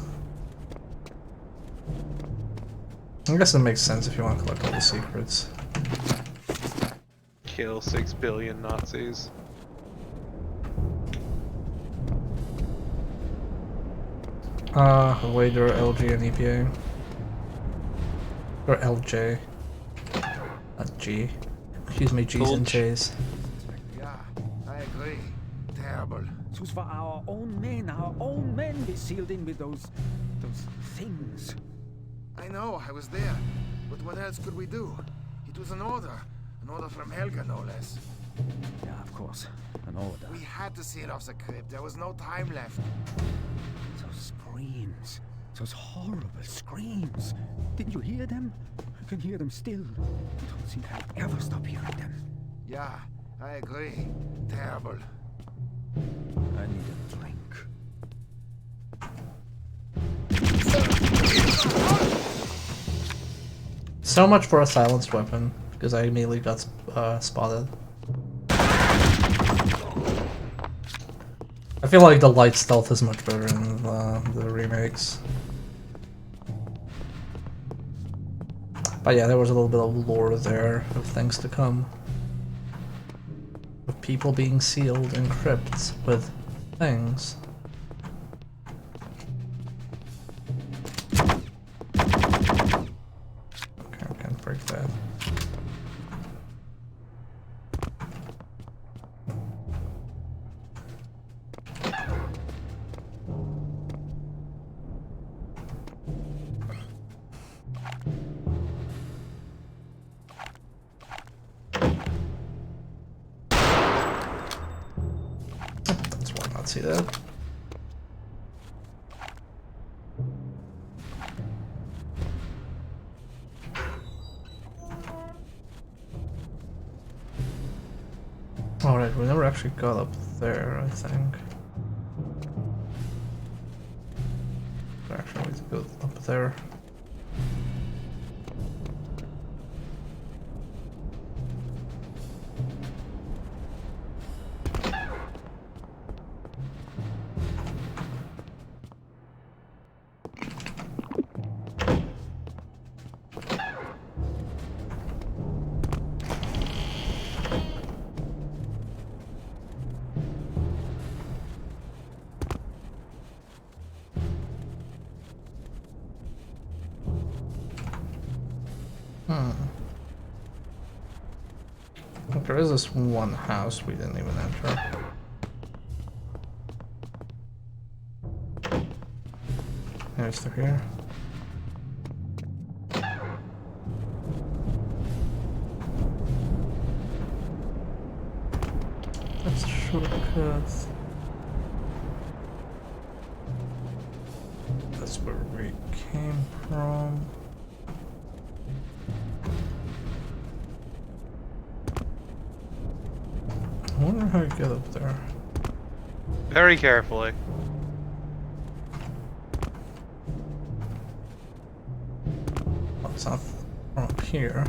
I guess it makes sense if you want to collect all the secrets. Kill 6 billion Nazis. Wader, LG, and EPA. Or LJ. Not G. Excuse me, G's and J's. Yeah, I agree. Terrible. It was for our own men we sealed in with those things. I know, I was there. But what else could we do? It was an order. An order from Helga, no less. Yeah, of course. An order. We had to seal off the crypt. There was no time left. Those screams. Those horrible screams. Didn't you hear them? I can hear them still. I don't think I'll ever stop hearing them. Yeah, I agree. Terrible. I need a drink. So much for a silenced weapon, because I immediately got spotted. I feel like the light stealth is much better in the remakes. But yeah, there was a little bit of lore there of things to come. Of people being sealed in crypts with things. Okay, I can't break that. That's why not see that. Alright, we never actually got up there, I think. Actually, Go up there. There is this one house we didn't even enter. There's through here. That's a shortcut. That's where we came from. I wonder how you get up there. Very carefully. Oh, it's not from up here.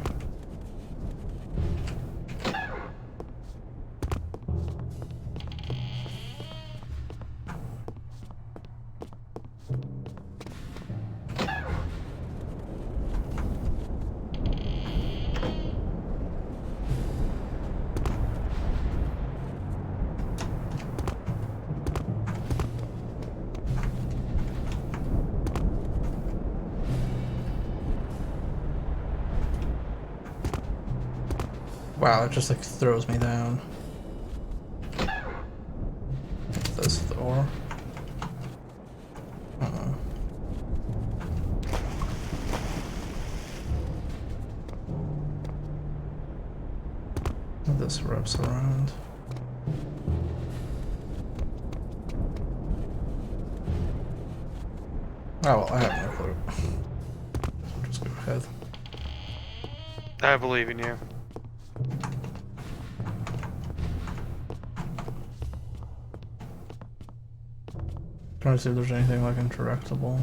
Wow, it just like throws me down. This door. This wraps around. Oh well, I have no clue. Just go ahead. I believe in you. Trying to see if there's anything like interactable.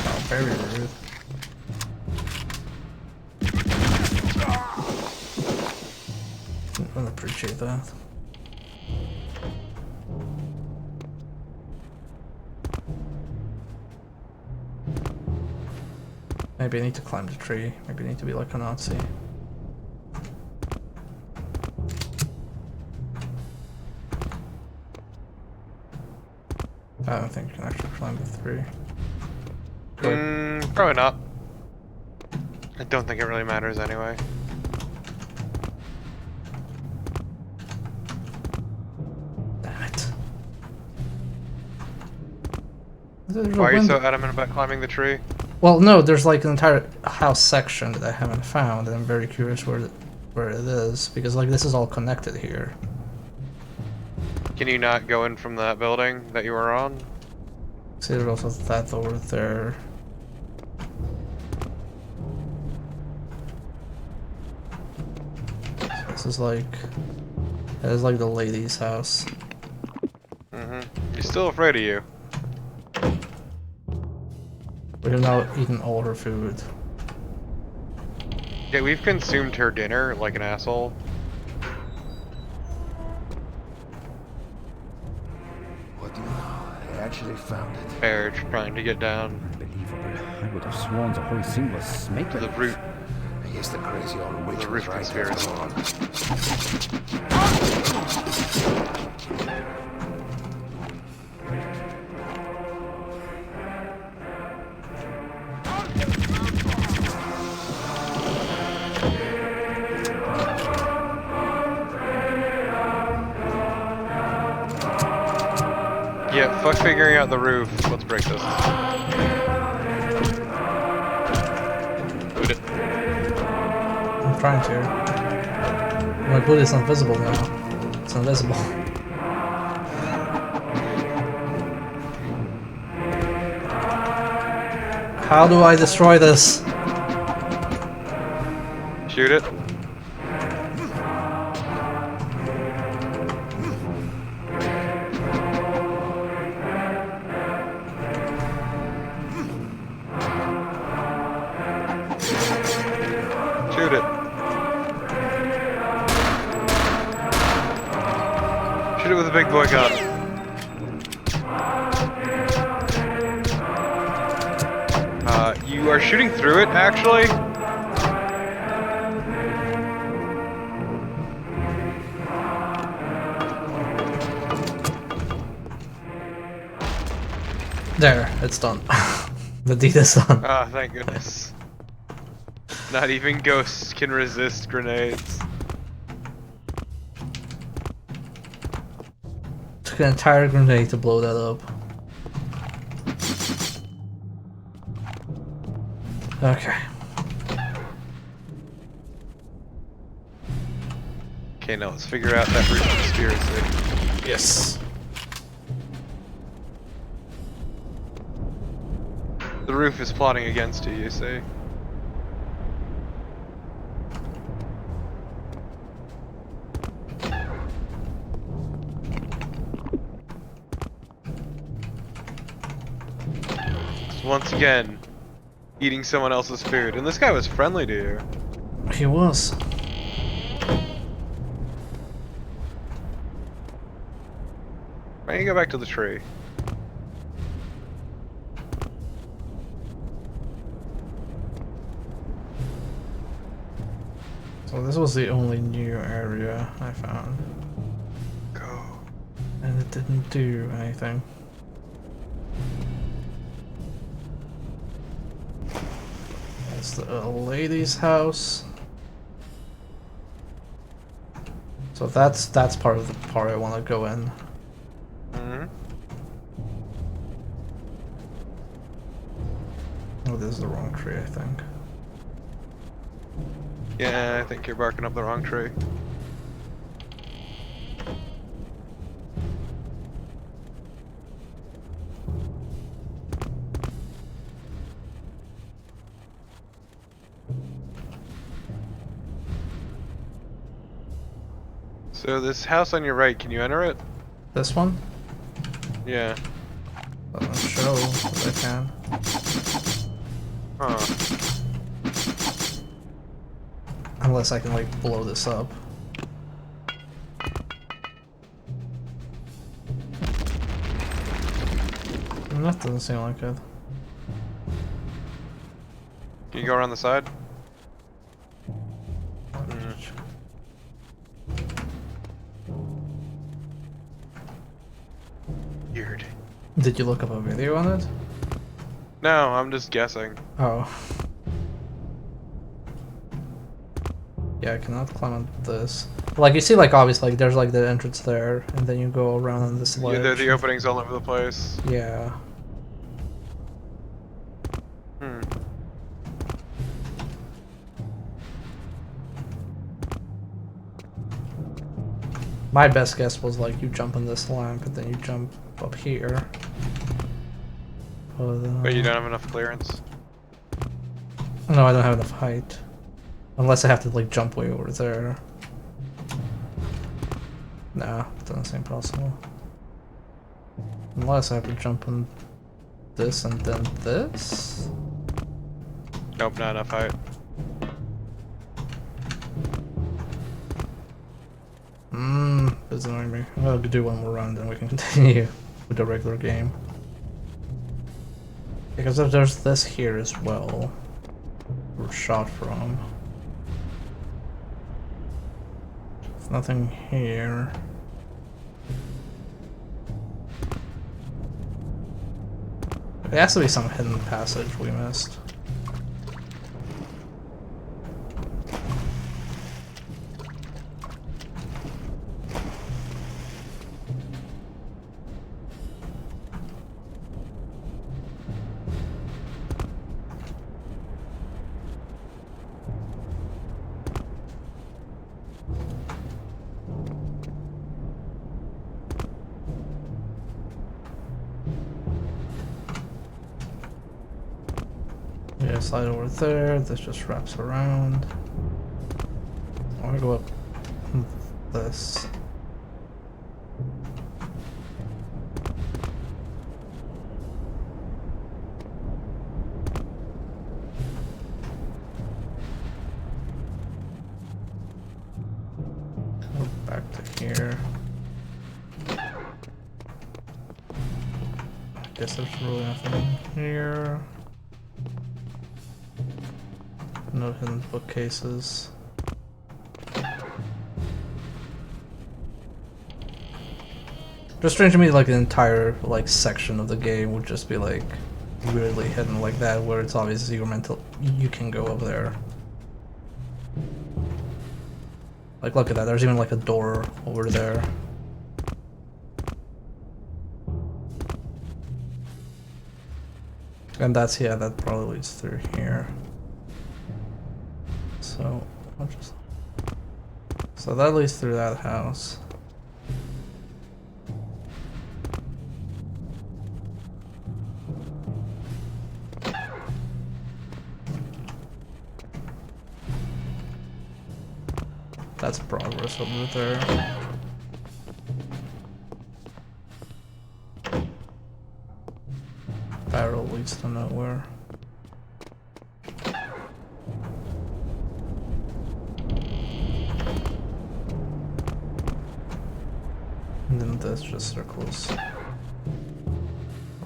Oh, very rude. Didn't really appreciate that. Maybe I need to climb the tree. Maybe I need to be like a Nazi. I don't think you can actually climb the tree. Probably not. I don't think it really matters anyway. Damn it. Why are you so adamant about climbing the tree? Well, no, there's like an entire house section that I haven't found, and I'm very curious where it is, because like this is all connected here. Can you not go in from that building that you were on? See, there's also that over there. This is like... That is like the lady's house. He's still afraid of you. We have now eaten all her food. Yeah, we've consumed her dinner like an asshole. What do you know? I actually found it. They're trying to get down. Unbelievable. I would have sworn the whole thing was snake. To the root. I guess the crazy old witch The was roof right conspiracy. Yeah, fuck figuring out the roof. Let's break this. Boot it. I'm trying to. My boot is invisible now. It's invisible. How do I destroy this? Shoot it. Shoot it. Shoot it with a big boy gun. You are shooting through it, actually. There, it's done. The deed is done. Ah, thank goodness. Not even ghosts can resist grenades. Took an entire grenade to blow that up. Okay. Okay, now let's figure out that roof conspiracy. Yes. The roof is plotting against you, you see. So once again, eating someone else's food. And this guy was friendly to you. He was. Why don't you go back to the tree? So this was the only new area I found. Go. And it didn't do anything. It's the lady's house. So that's part of the part I want to go in. Mm-hmm. Oh, this is the wrong tree, I think. Yeah, I think you're barking up the wrong tree. So this house on your right, can you enter it? This one? Yeah. Doesn't show, but I can. Huh. Unless I can like blow this up. That doesn't seem like it. Can you go around the side? Weird. Did you look up a video on it? No, I'm just guessing. Oh. Yeah, I cannot climb on this. Like, you see, like, obviously, like, there's, like, the entrance there, and then you go around on this ledge. Yeah, there are the openings all over the place. Yeah. Hmm. My best guess was, like, you jump on this lamp, and then you jump up here. But you don't have enough clearance. No, I don't have enough height. Unless I have to, like, jump way over there. Nah, doesn't seem possible. Unless I have to jump on this and then this? Nope, not enough height. It's annoying me. I'm gonna do one more round, then we can continue with the regular game. Because if there's this here as well, we're shot from. There's nothing here. There has to be some hidden passage we missed. slide over there. This just wraps around. I'm gonna go up this. Go back to here. I guess there's really nothing here. No hidden bookcases. Just strange to me, like, an entire, like, section of the game would just be, like, weirdly hidden like that, where it's obvious you're meant to, you can go over there. Like, look at that, there's even, like, a door over there. And that's, yeah, that probably leads through here. So, I'll just... So that leads through that house. That's progress over there. Barrel leads to nowhere. And then this just circles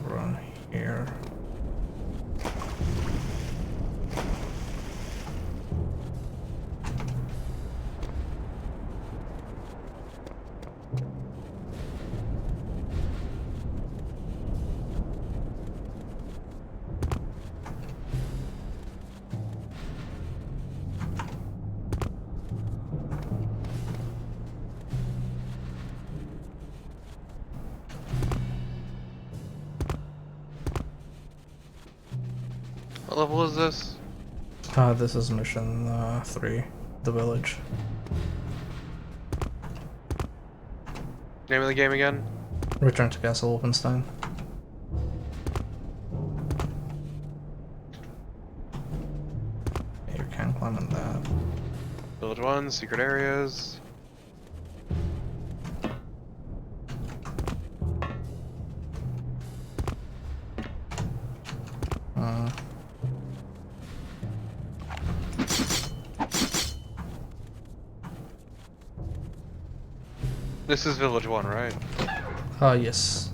around here. What level is this? This is mission 3, the village. Name of the game again? Return to Castle Wolfenstein. You can climb in that. Village 1, secret areas. This is Village 1, right? Yes.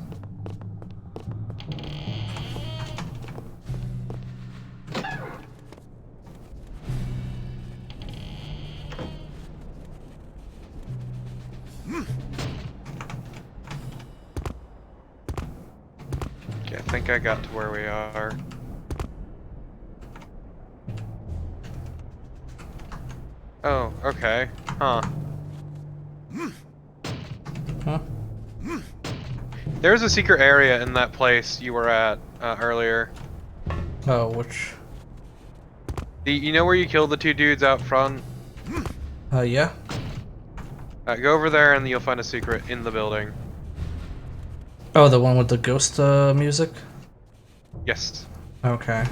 Okay, I think I got to where we are. Oh, okay. Huh. Huh? There's a secret area in that place you were at earlier. Oh, which? You know where you killed the two dudes out front? Yeah. Go over there and you'll find a secret in the building. Oh, the one with the ghost music? Yes. Okay.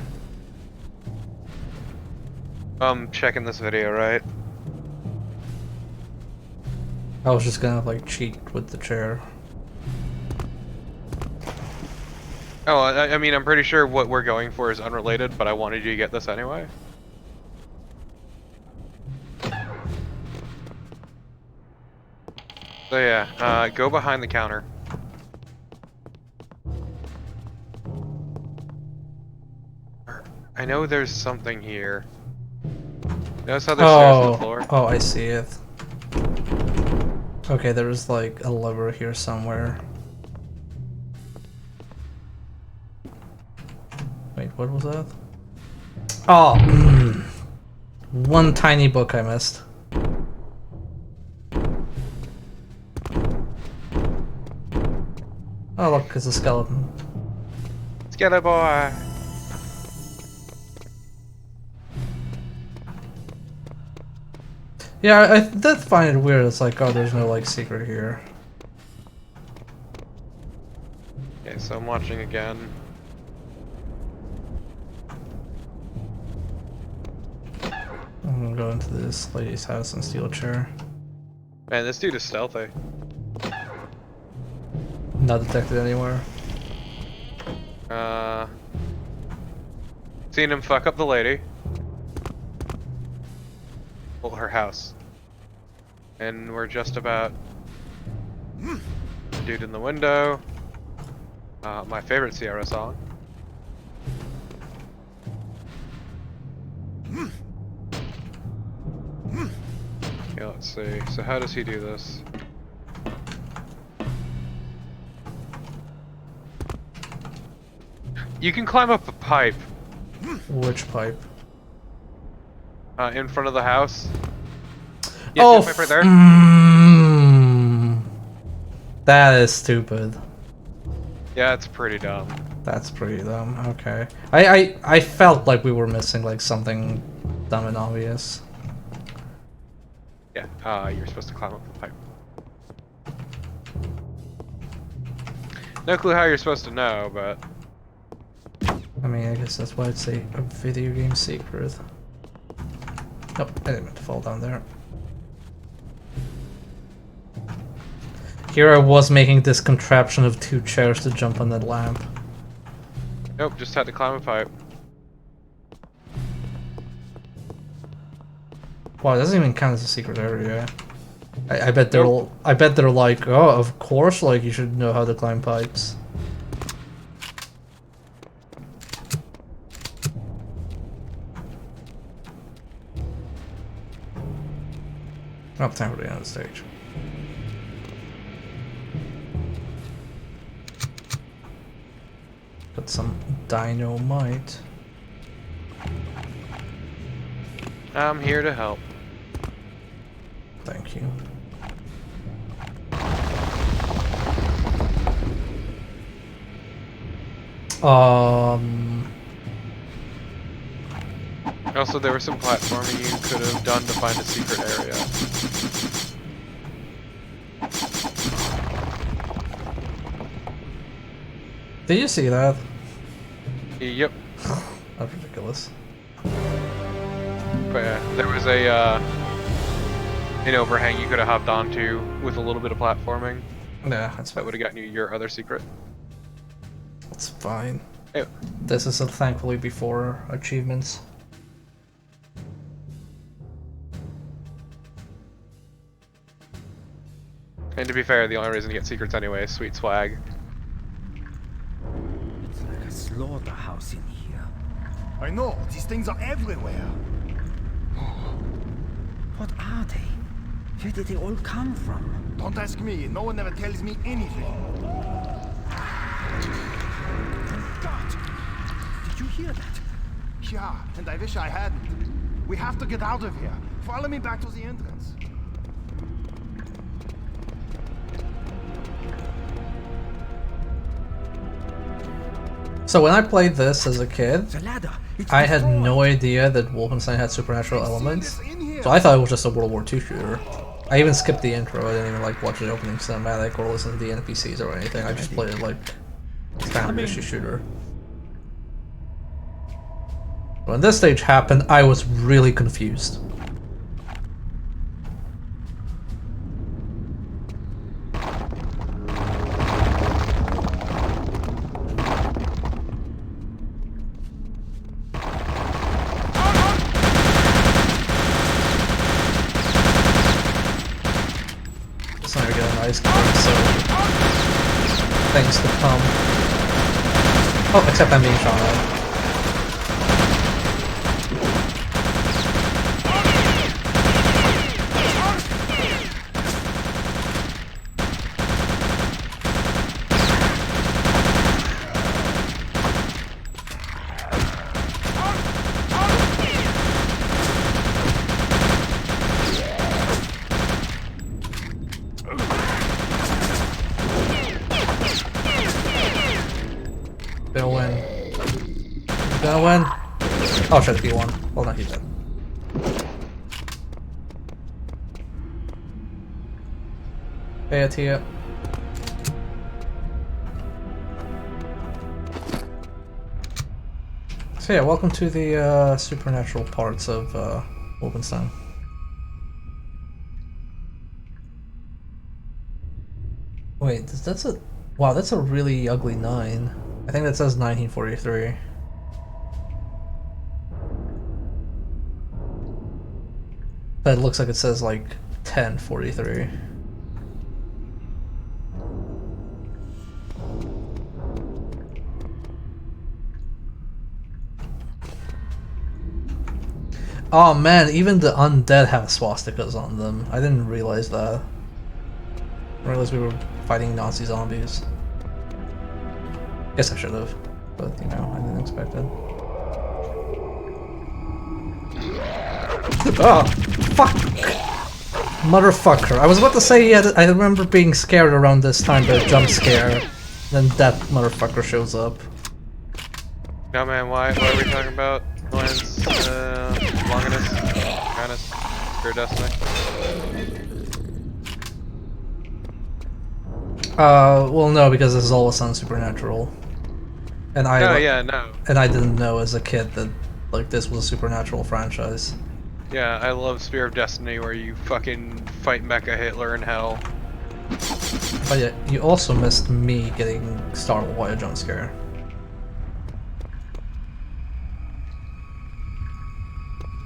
Checking this video, right? I was just gonna, like, cheat with the chair. Oh, I mean, I'm pretty sure what we're going for is unrelated, but I wanted you to get this anyway. So yeah, go behind the counter. I know there's something here. Notice how there's stairs on the floor? Oh, I see it. Okay, there's like a lever here somewhere. Wait, what was that? Oh, one tiny book I missed. Oh look, it's a skeleton. Skeleton boy! Yeah, I did find it weird. It's like, oh, there's no like secret here. Okay, so I'm watching again. I'm gonna go into this lady's house and steal a chair. Man, this dude is stealthy. Not detected anywhere. Seen him fuck up the lady. Well, her house. And we're just about... Dude in the window. My favorite Sierra song. Okay, let's see. So how does he do this? You can climb up a pipe. Which pipe? In front of the house. Yeah, Oh, see the pipe right there? That is stupid. Yeah, it's pretty dumb. That's pretty dumb. Okay. I felt like we were missing like something dumb and obvious. Yeah, you're supposed to climb up the pipe. No clue how you're supposed to know, but... I mean, I guess that's why it's a video game secret. Nope, I didn't mean to fall down there. Here I was making this contraption of 2 chairs to jump on that lamp. Nope, just had to climb a pipe. Wow, it doesn't even count as a secret area. I bet they're like, oh, of course, like you should know how to climb pipes. Up time for the end of the stage. Got some dynamite. I'm here to help. Thank you. Also, there was some platforming you could have done to find a secret area. Did you see that? Yep. That's ridiculous. But yeah, there was an overhang you could have hopped onto with a little bit of platforming. Yeah, that's that would have gotten you your other secret. That's fine. Ew. This is thankfully before achievements. And to be fair, the only reason to get secrets anyway is sweet swag. It's like a slaughterhouse in here. I know, these things are everywhere. What are they? Where did they all come from? Don't ask me, no one ever tells me anything. God! Did you hear that? Yeah, and I wish I hadn't. We have to get out of here. Follow me back to the entrance. So when I played this as a kid, I had no idea that Wolfenstein had supernatural elements. So I thought it was just a World War II shooter. I even skipped the intro. I didn't even like watch the opening cinematic or listen to the NPCs or anything. I just played it like standard issue shooter. When this stage happened, I was really confused. So I get a nice game, so things to come. Oh, except I'm being shot at. Gonna win. Gonna win. Oh shit, he won. Well, no, he did. Hey, Atia. So yeah, welcome to the supernatural parts of Wolfenstein. Wait, that's a... Wow, that's a really ugly 9. I think that says 1943. But it looks like it says like 1043. Oh man, even the undead have swastikas on them. I didn't realize that. I realized we were fighting Nazi zombies. Guess I should have, but you know, I didn't expect it. Oh, fuck! Motherfucker. I was about to say, yeah, I remember being scared around this time, the jump scare. Then that motherfucker shows up. No man, why are we talking about Longinus, Longinus, Spirit Destiny? Well no, because this is all sounds supernatural. And I And I didn't know as a kid that like this was a supernatural franchise. Yeah, I love Spear of Destiny where you fucking fight Mecha Hitler in hell. But yeah, you also missed me getting startled by a jump scare.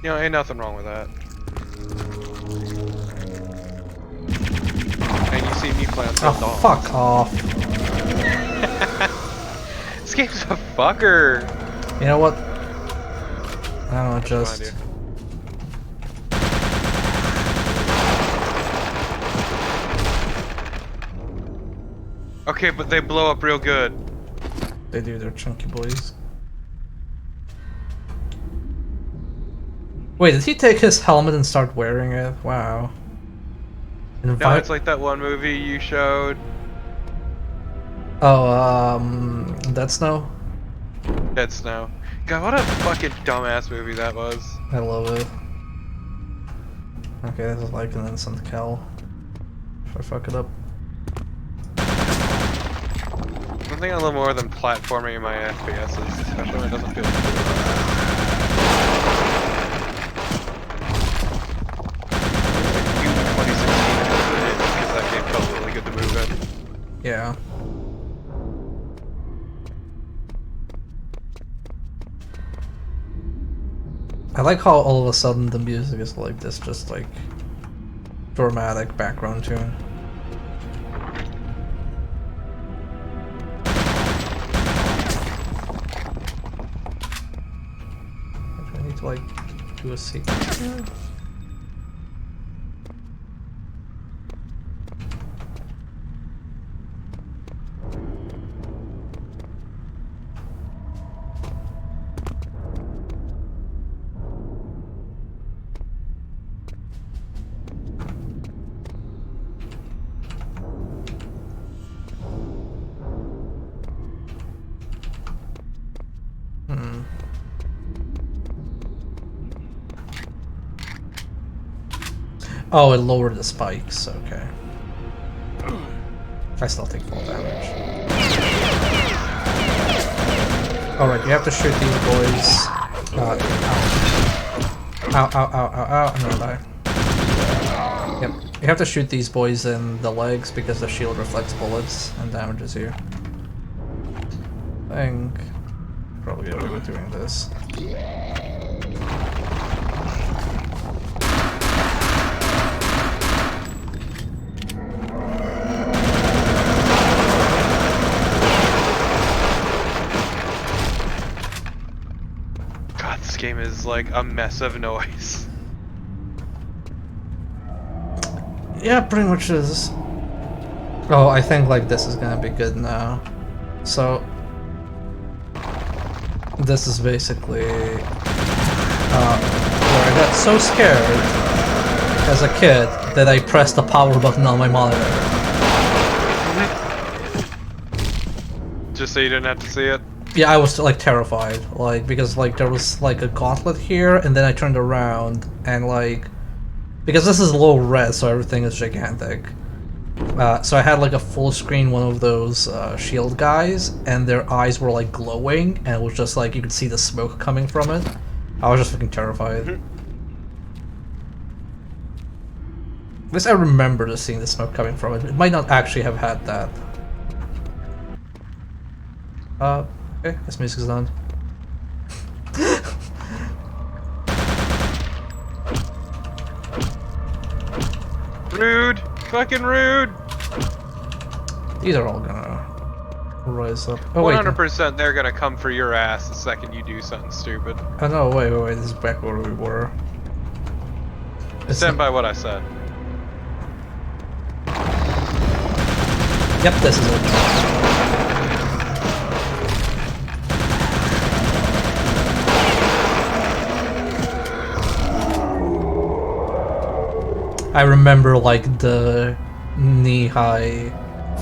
You know, ain't nothing wrong with that. And you see me playing some dogs. Fuck off. This game's a fucker. You know what? I don't know, just... Okay, but they blow up real good. They do, they're chunky boys. Wait, did he take his helmet and start wearing it? Wow. No, it's like that one movie you showed. Oh, Dead Snow? Dead Snow. God, what a fucking dumbass movie that was. I love it. Okay, this is like an instant kill. If I fuck it up. Something a little more than platforming in my FPSs, especially when it doesn't feel good. Because that game felt really good to move in. Yeah. I like how all of a sudden the music is like this, just like dramatic background tune. I need to like do a sequence here. Oh, it lowered the spikes, okay. I still take full damage. Alright, you have to shoot these boys. Ow. Ow, ow, ow, ow, ow, I'm gonna die. Yep, you have to shoot these boys in the legs because the shield reflects bullets and damages you. I think probably better with doing this. This game is like a mess of noise. Yeah, pretty much is. Oh, I think like this is gonna be good now. So this is basically where I got so scared as a kid that I pressed the power button on my monitor. Just so you didn't have to see it? Yeah, I was like terrified, like because like there was like a gauntlet here, and then I turned around and like because this is low res, so everything is gigantic. So I had like a full screen one of those shield guys, and their eyes were like glowing, and it was just like you could see the smoke coming from it. I was just fucking terrified. least I remember seeing the smoke coming from it. It might not actually have had that. Okay, this music's done. Rude! Fucking rude! These are all gonna rise up. Oh wait. 100% they're gonna come for your ass the second you do something stupid. Oh no, wait, this is back where we were. Stand by what I said. Yep, this is it. I remember like the knee-high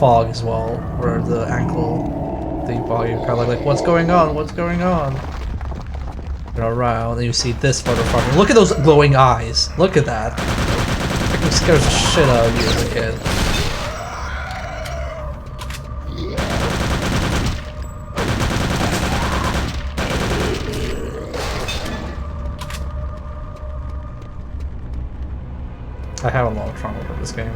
fog as well, where the ankle deep fog, you're kind of like, what's going on? What's going on? You're around, and you see this motherfucker. Look at those glowing eyes. Look at that. It scares the shit out of you as a kid. I have a lot of trauma with this game.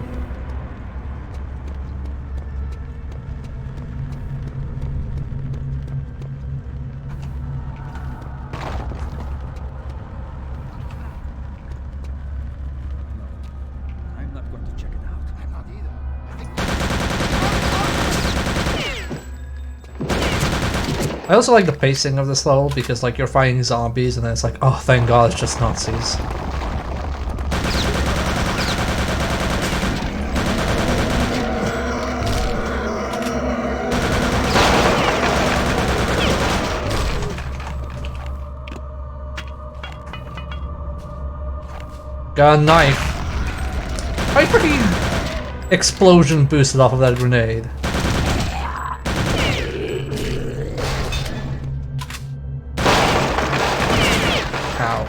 I'm not going to check it out. I'm not either. I also like the pacing of this level because like you're fighting zombies and then it's like, oh thank god it's just Nazis. Got a knife. Why freaking explosion boosted off of that grenade? Ow.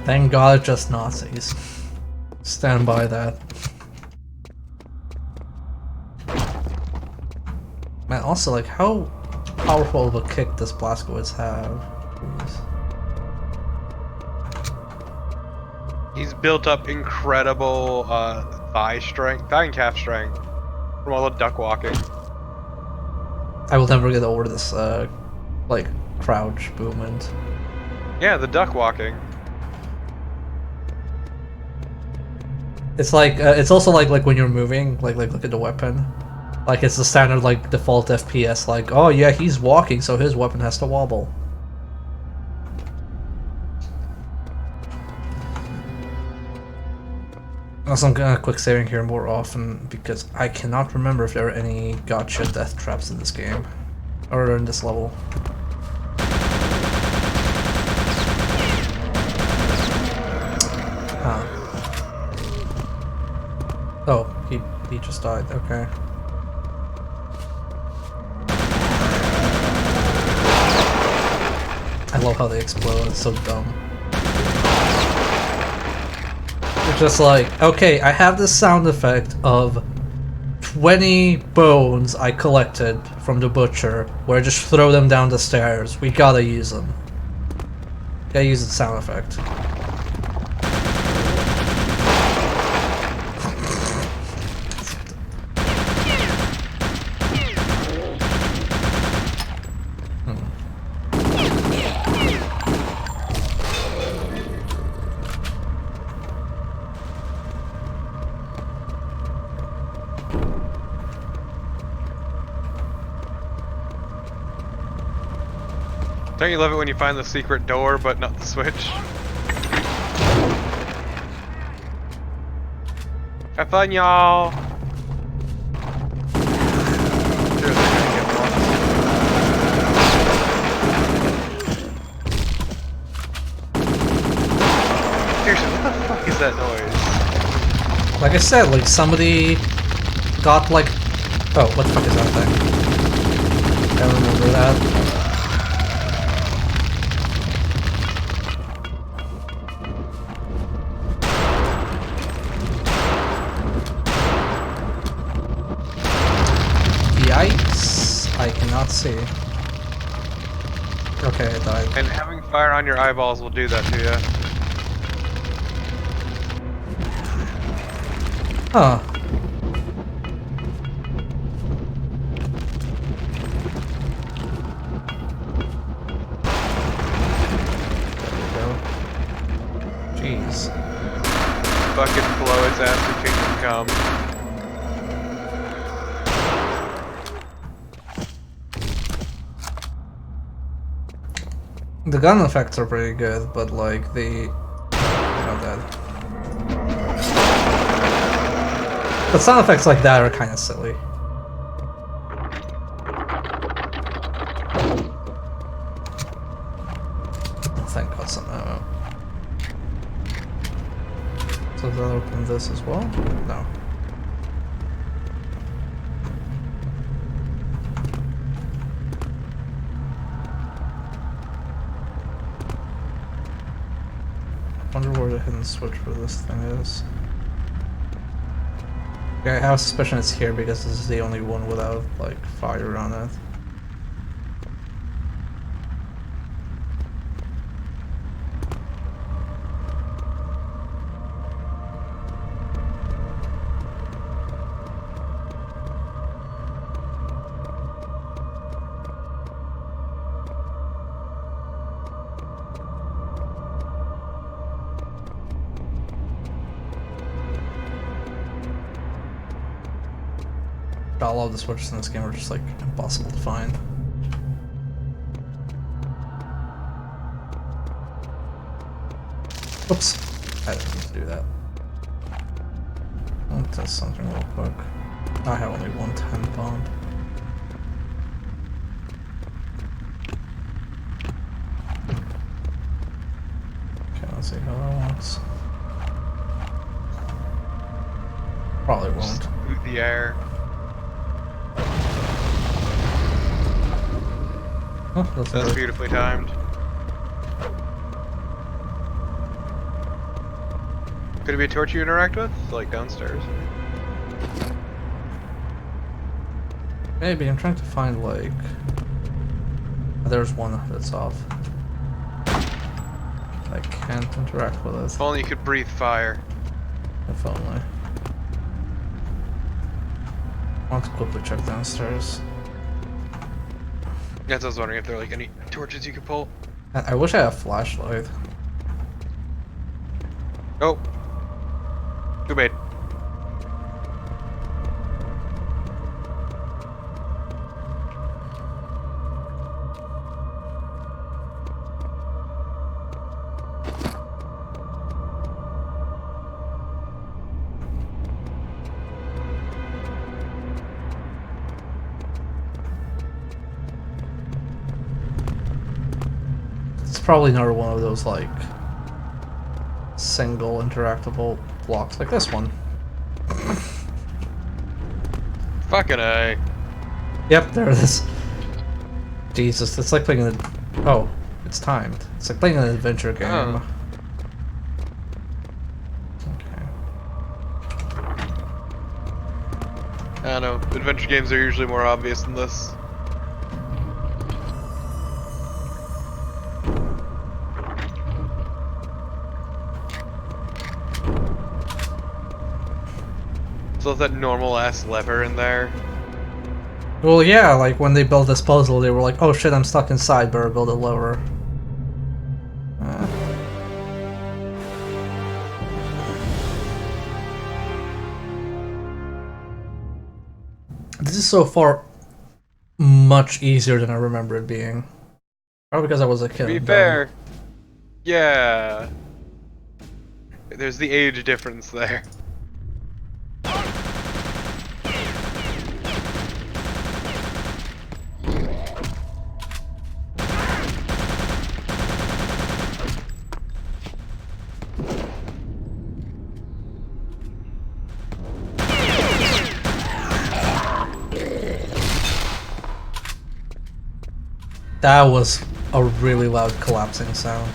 Thank God it's just Nazis. Stand by that. Man, also, like, how powerful of a kick does Blazkowicz have? Jeez. He's built up incredible thigh and calf strength from all the duck walking. I will never get over this, like, crouch movement. Yeah, the duck walking. It's like, it's also like when you're moving, like look at the weapon. Like, it's the standard, like, default FPS, like, oh yeah, he's walking, so his weapon has to wobble. Also, I'm gonna quick saving here more often, because I cannot remember if there are any gotcha death traps in this game. Or in this level. Huh. Oh, he just died, okay. I love how they explode, it's so dumb. It's just like, okay, I have this sound effect of 20 bones I collected from the butcher, where I just throw them down the stairs. We gotta use them. Gotta use the sound effect. Don't you love it when you find the secret door, but not the switch? Have fun, y'all! Sure, they're gonna get lost. Seriously, what the fuck is that noise? Like I said, like somebody got like... Oh, what the fuck is that thing? I don't remember that. Yikes, I cannot see. Okay, I died. And having fire on your eyeballs will do that to you. Huh. Jeez. Fucking blow its ass to Kingdom Come. The gun effects are pretty good, but like the... Not that. The sound effects like that are kind of silly. Thank God some ammo. So does that open this as well? No. I wonder where the hidden switch for this thing is. Okay, I have a suspicion it's here because this is the only one without, like, fire on it. All of the switches in this game are just like impossible to find. Oops, I didn't need to do that. I'll test something real quick. I have only 110 bomb. Okay, let's see how that works. Probably won't. Boot the air. Oh, that's beautifully timed. Could it be a torch you interact with? Like downstairs? Maybe, I'm trying to find like... There's one that's off. I can't interact with it. If only you could breathe fire. If only. I want to quickly check downstairs. Yes, I was wondering if there are like any torches you could pull. I wish I had a flashlight. Oh. Too bad. It's probably another one of those like single interactable blocks like this one. Fucking A. Yep, there it is. Jesus, it's like playing an... Oh, it's timed. It's like playing an adventure game. Oh. I don't know. Adventure games are usually more obvious than this. So is that normal ass lever in there? Well, yeah, like when they built this puzzle, they were like, oh shit, I'm stuck inside, better build it lower. This is so far much easier than I remember it being. Probably because I was a kid. To be fair, yeah. There's the age difference there. That was a really loud collapsing sound.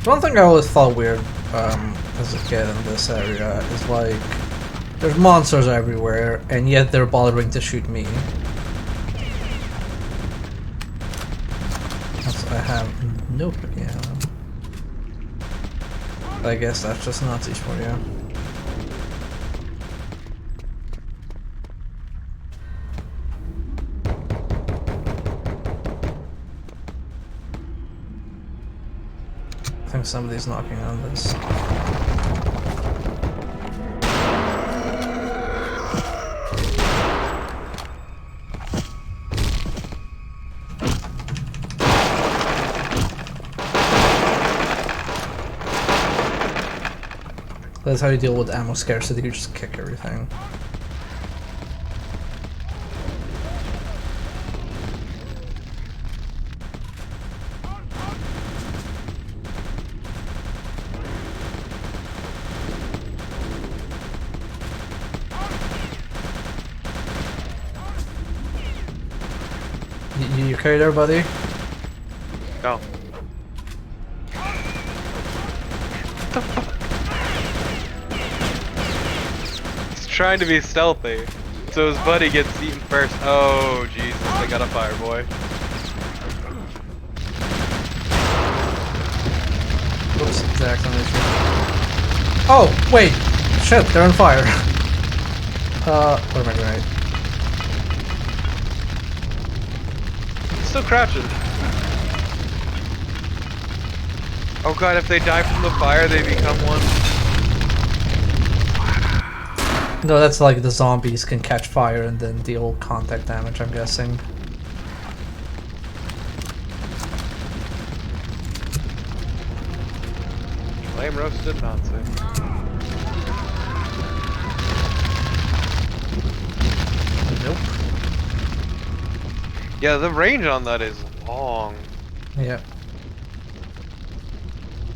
One thing I always thought weird as a kid in this area is like there's monsters everywhere and yet they're bothering to shoot me. I have no idea. I guess that's just Nazis for you. I think somebody's knocking on this. That's how you deal with ammo scarcity, you just kick everything. You okay there, buddy? No. Trying to be stealthy, so his buddy gets eaten first. Oh Jesus, I got a fire boy. Oops, Zach's on this one. Oh, wait! Shit, they're on fire. What am I doing? Still crouching. Oh god, if they die from the fire, they become one. No, that's like the zombies can catch fire and then deal contact damage, I'm guessing. Flame roasted Nazi. Nope. Yeah, the range on that is long. Yeah.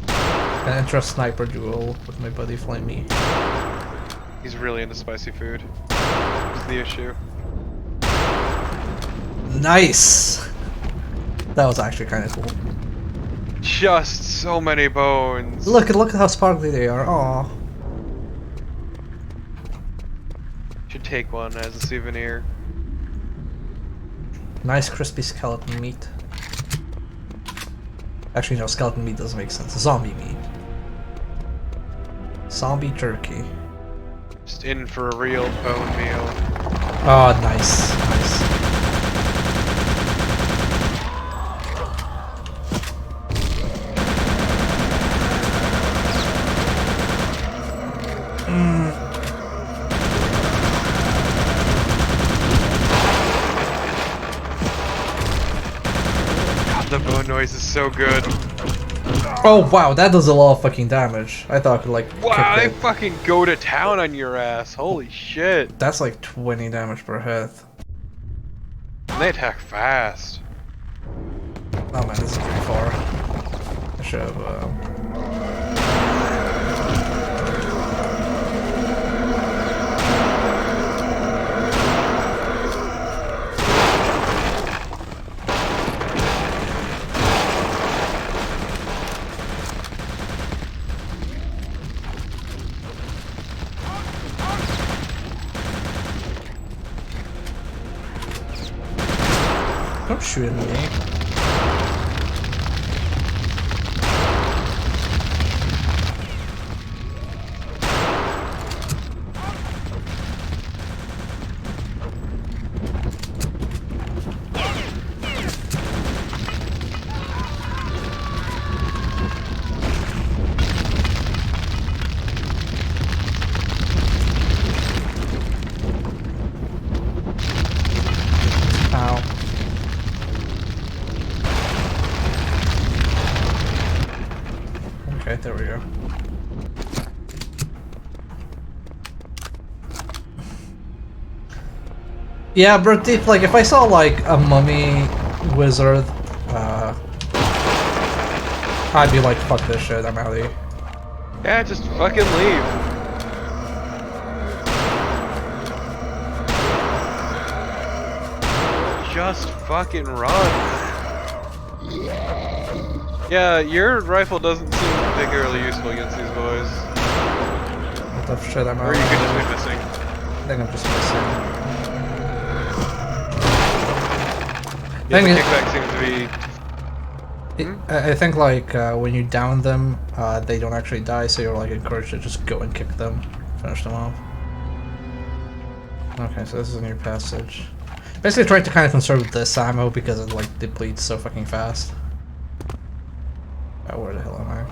An enter a sniper duel with my buddy Flamey. He's really into spicy food. Is the issue. Nice! That was actually kind of cool. Just so many bones. Look at how sparkly they are. Aw. Should take one as a souvenir. Nice crispy skeleton meat. Actually, no, skeleton meat doesn't make sense. Zombie meat. Zombie turkey. Just in for a real bone meal. Oh, nice. Nice. God, the bone noise is so good. Oh wow, that does a lot of fucking damage. I thought I could like Wow, kick they it. fucking go to town on your ass. Holy shit. That's like 20 damage per hit. And they attack fast. Oh man, this is pretty far. I should have Don't shoot at me. Ow. Okay, there we go. Yeah, Bertif, like if I saw like a mummy wizard, I'd be like, fuck this shit, I'm out of here. Yeah, just fucking leave. Just fucking run. Yeah, your rifle doesn't seem particularly useful against these boys. What the shit am I? Or you could just be missing. I think I'm just missing. Yeah, the kickback seems to be... I think like when you down them, they don't actually die, so you're like encouraged to just go and kick them, finish them off. Okay, so this is a new passage. Basically trying to kind of conserve this ammo because it like depletes so fucking fast. Oh, where the hell am I?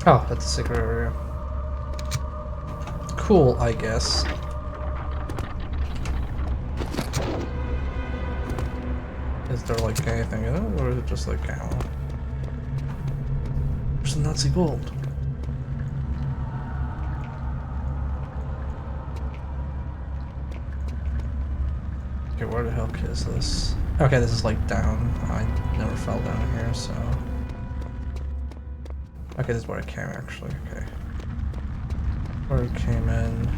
Oh, that's a secret area. Cool, I guess. Is there like anything in it, or is it just like ammo? There's Nazi gold. Okay, where the hell is this? Okay, this is like down. I never fell down here, so... Okay, this is where I came actually, okay. Where I came in...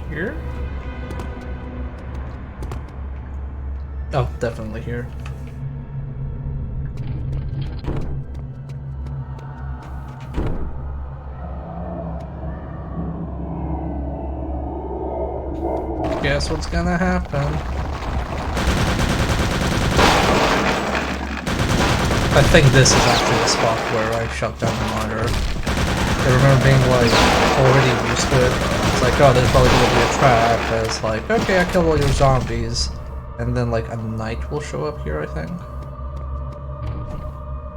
Here? Oh, definitely here. Guess what's gonna happen? I think this is actually the spot where I shut down the monitor. I remember being like already used to it. It's like, oh, there's probably gonna be a trap. And it's like, okay, I killed all your zombies, and then like a knight will show up here. I think.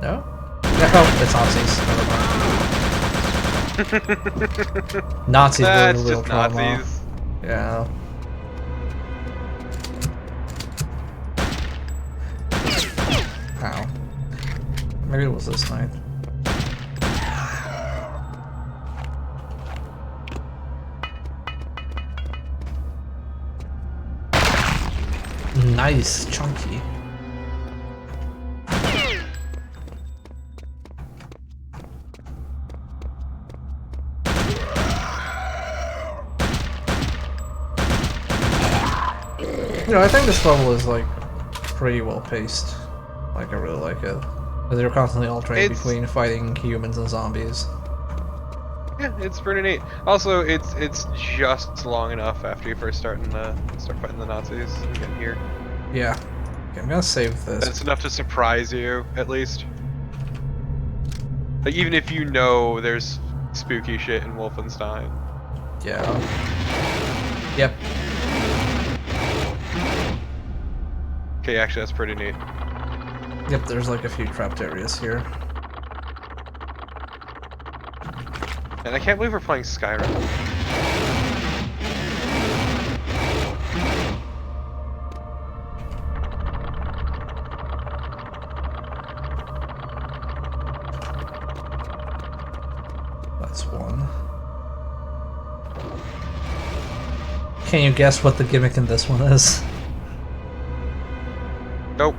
No? Yeah, oh, it's Nazis. Never mind. Nazis were the real trauma. Nazis. Yeah. Ow. Maybe it was this knight. Nice, chunky. You know, I think this level is like pretty well paced. Like, I really like it. Because you're constantly alternating between fighting humans and zombies. Yeah, it's pretty neat. Also, it's just long enough after you first start fighting the Nazis to get here. Yeah. Okay, I'm gonna save this. That's enough to surprise you, at least. Like, even if you know there's spooky shit in Wolfenstein. Yeah. Yep. Okay, actually, that's pretty neat. Yep, there's like a few trapped areas here. And I can't believe we're playing Skyrim. That's one. Can you guess what the gimmick in this one is? Nope.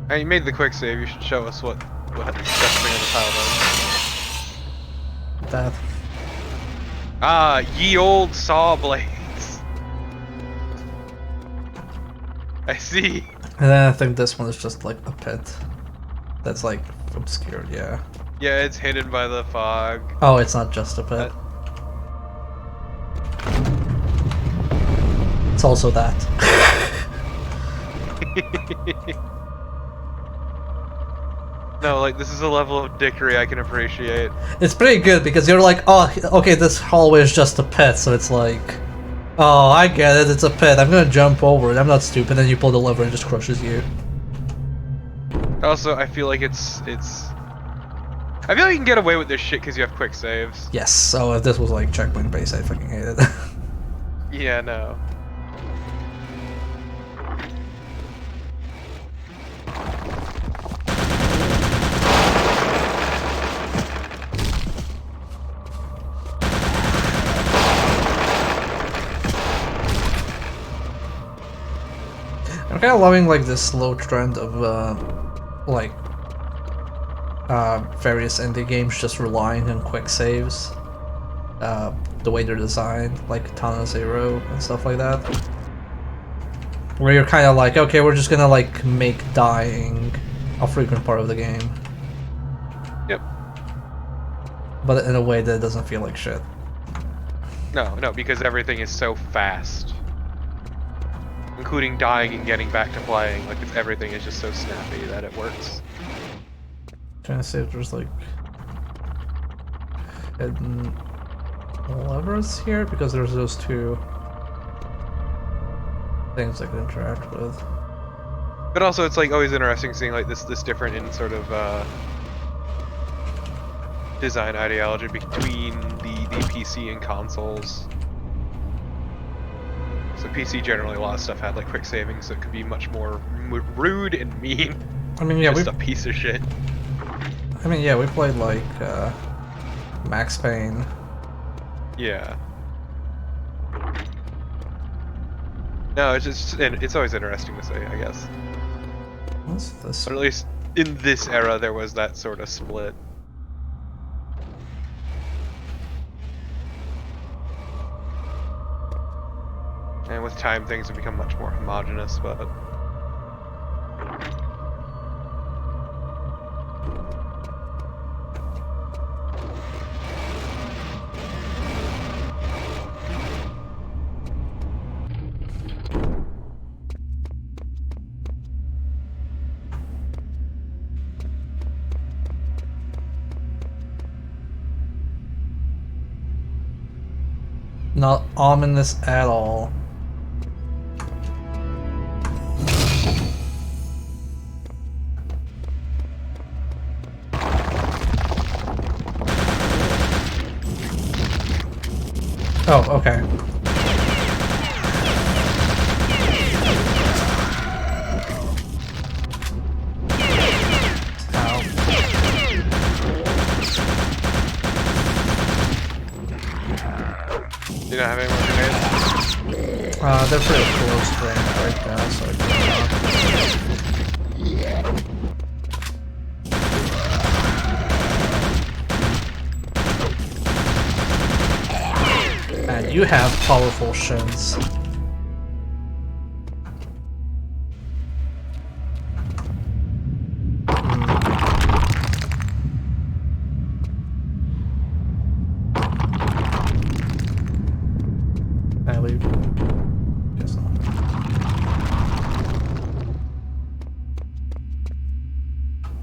Hey, you made the quick save. You should show us what the thing on the tile does. That. Ah, ye old saw blades. I see. And then I think this one is just like a pit. That's like obscured, yeah. Yeah, it's hidden by the fog. Oh, it's not just a pit. It's also that. No, like, this is a level of dickery I can appreciate. It's pretty good because you're like, oh, okay, this hallway is just a pit, so it's like, oh, I get it, it's a pit, I'm gonna jump over it, I'm not stupid, then you pull the lever and it just crushes you. Also, I feel like it's... I feel like you can get away with this shit because you have quick saves. Yes, so if this was like checkpoint based, I fucking hate it. Yeah, no. I'm kind of loving like this slow trend of various indie games just relying on quick saves. The way they're designed, like Katana Zero and stuff like that. Where you're kind of like, okay, we're just gonna like make dying a frequent part of the game. Yep. But in a way that doesn't feel like shit. No, because everything is so fast. Including dying and getting back to playing. Like, everything is just so snappy that it works. Trying to see if there's like hidden levers here, because there's those two things I can interact with. But also, it's like always interesting seeing like this different in sort of design ideology between the PC and consoles. So PC generally a lot of stuff had like quick saving, so it could be much more rude and mean. I mean, yeah, just a piece of shit. I mean, yeah, we played like Max Payne. Yeah. No, it's always interesting to say, I guess. What's this? But at least in this era, there was that sort of split. And with time, things have become much more homogenous, but... Not ominous at all. Oh, okay. Do you not have any more grenades? They're pretty close range right now, so I can And you have powerful shins.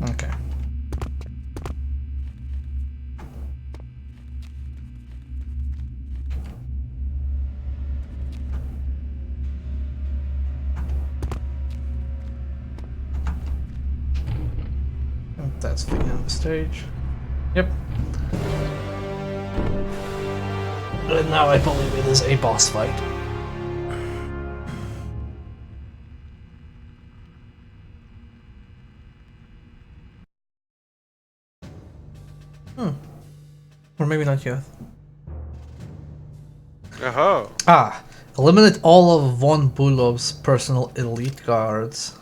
Okay. That's the end of the stage. Yep. And now I believe it is a boss fight. Or maybe not yet. Oh. Ah, eliminate all of Von Bulow's personal elite guards.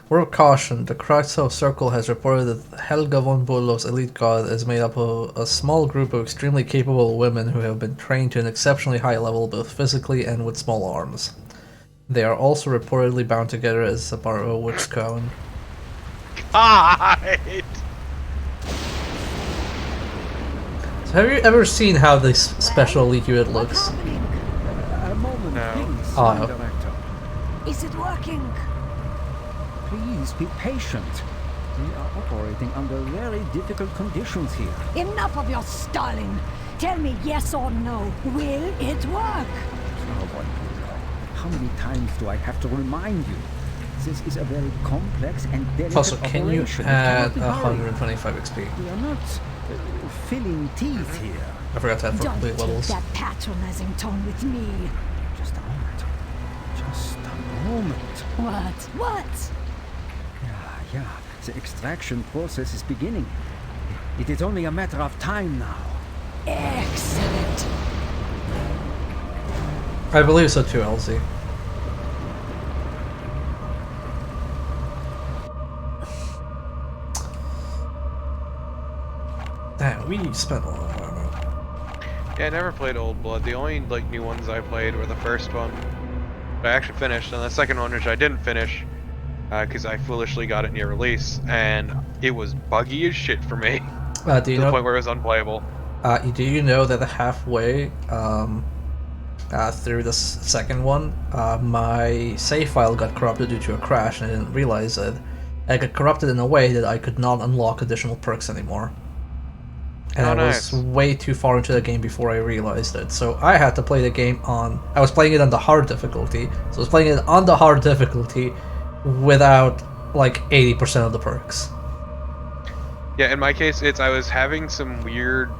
Word of caution, the Kreuzhof Circle has reported that Helga von Bulow's elite guard is made up of a small group of extremely capable women who have been trained to an exceptionally high level both physically and with small arms. They are also reportedly bound together as a part of a witch cone. God! So have you ever seen how this special elite unit looks? A moment, please, Oh. Director. Is it working? Please be patient. We are operating under very difficult conditions here. Enough of your stalling. Tell me yes or no. Will it work? How many times do I have to remind you? This is a very complex and delicate Also, can you operation. add It cannot be hurried. 125 XP? We are not filling teeth here. I forgot to add for Don't complete take levels. that patronizing tone with me. Just a moment. Just a moment. What? Yeah. The extraction process is beginning. It is only a matter of time now. Excellent. I believe so too, LZ. Damn, we spent a lot of time on it. Yeah, I never played Old Blood. The only like new ones I played were the first one, that I actually finished, and the second one, which I didn't finish, because I foolishly got it near release, and it was buggy as shit for me. Do you to know, the point where it was unplayable. Do you know that halfway through this second one, my save file got corrupted due to a crash, and I didn't realize it. I got corrupted in a way that I could not unlock additional perks anymore. And I was way too far into the game before I realized it. So I had to play the game on... I was playing it on the hard difficulty. So I was playing it on the hard difficulty without, like, 80% of the perks. Yeah, in my case, I was having some weird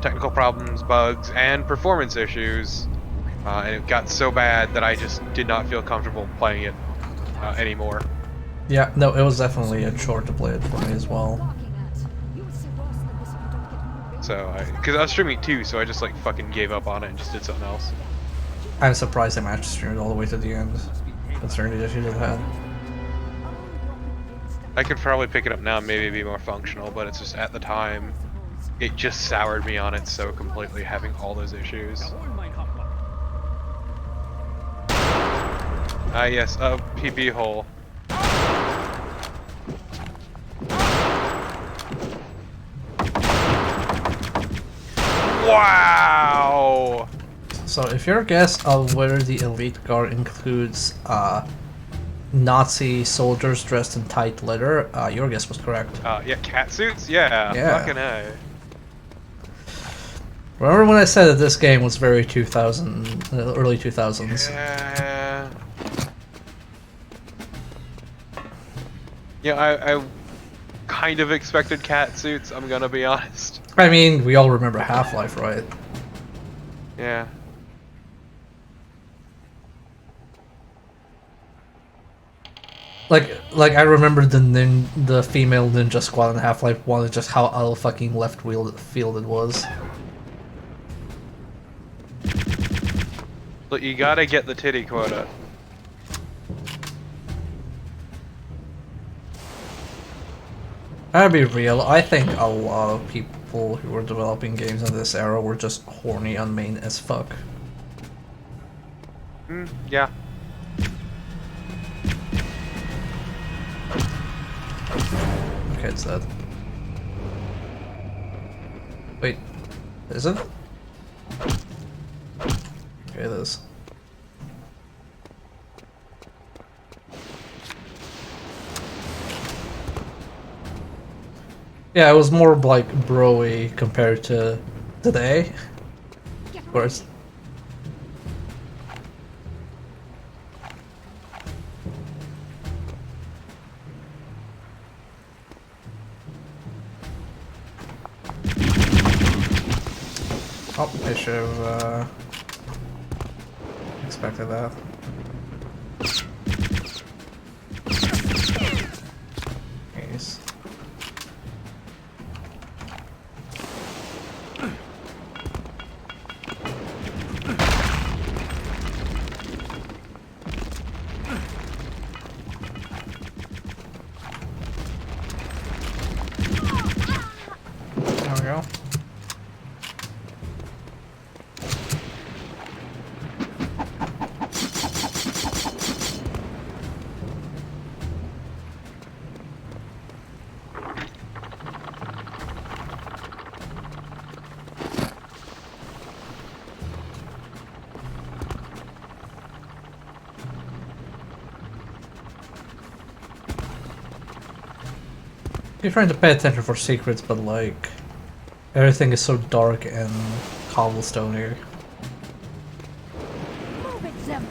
technical problems, bugs, and performance issues. And it got so bad that I just did not feel comfortable playing it anymore. Yeah, no, it was definitely a chore to play it for me as well. So, because I was streaming it too, so I just like fucking gave up on it and just did something else. I'm surprised I managed to stream it all the way to the end, considering the issues it had. I could probably pick it up now and maybe be more functional, but it's just at the time, it just soured me on it so completely, having all those issues. Yes, a PP hole. Wow! So if your guess of whether the elite guard includes Nazi soldiers dressed in tight leather, your guess was correct. Yeah, cat suits? Yeah, fucking A. Remember when I said that this game was very 2000, early 2000s? Yeah. Yeah, I kind of expected cat suits, I'm gonna be honest. I mean, we all remember Half-Life, right? Yeah. Like I remember the female ninja squad in Half-Life 1, just how out fucking left field it was. But you gotta get the titty quota. I'll be real, I think a lot of people who were developing games in this era were just horny on main as fuck. Yeah. Okay, it's dead. Wait, is it? Okay, it is. Yeah, it was more like bro-y compared to today. Of course. Oh, I should have expected that. Nice. There we go. You're trying to pay attention for secrets, but like everything is so dark and cobblestone here. Move it, Zem.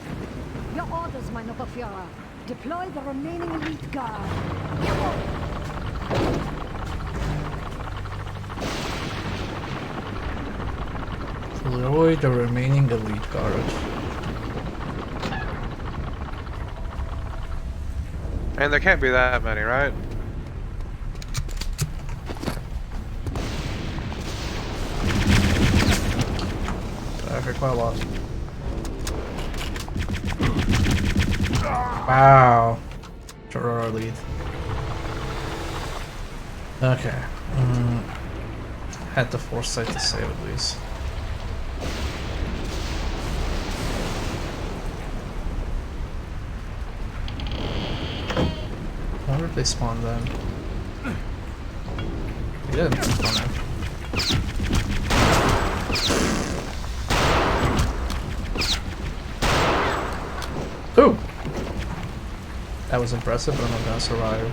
Your orders, mein Oberführer. Deploy the remaining elite guard. Deploy the remaining elite guard. And there can't be that many, right? I heard quite a lot. Wow. Aurora lead. Okay. Had the foresight to save at least. I wonder if they spawned then. They didn't. Oh, no. Ooh! That was impressive, but I'm not gonna survive.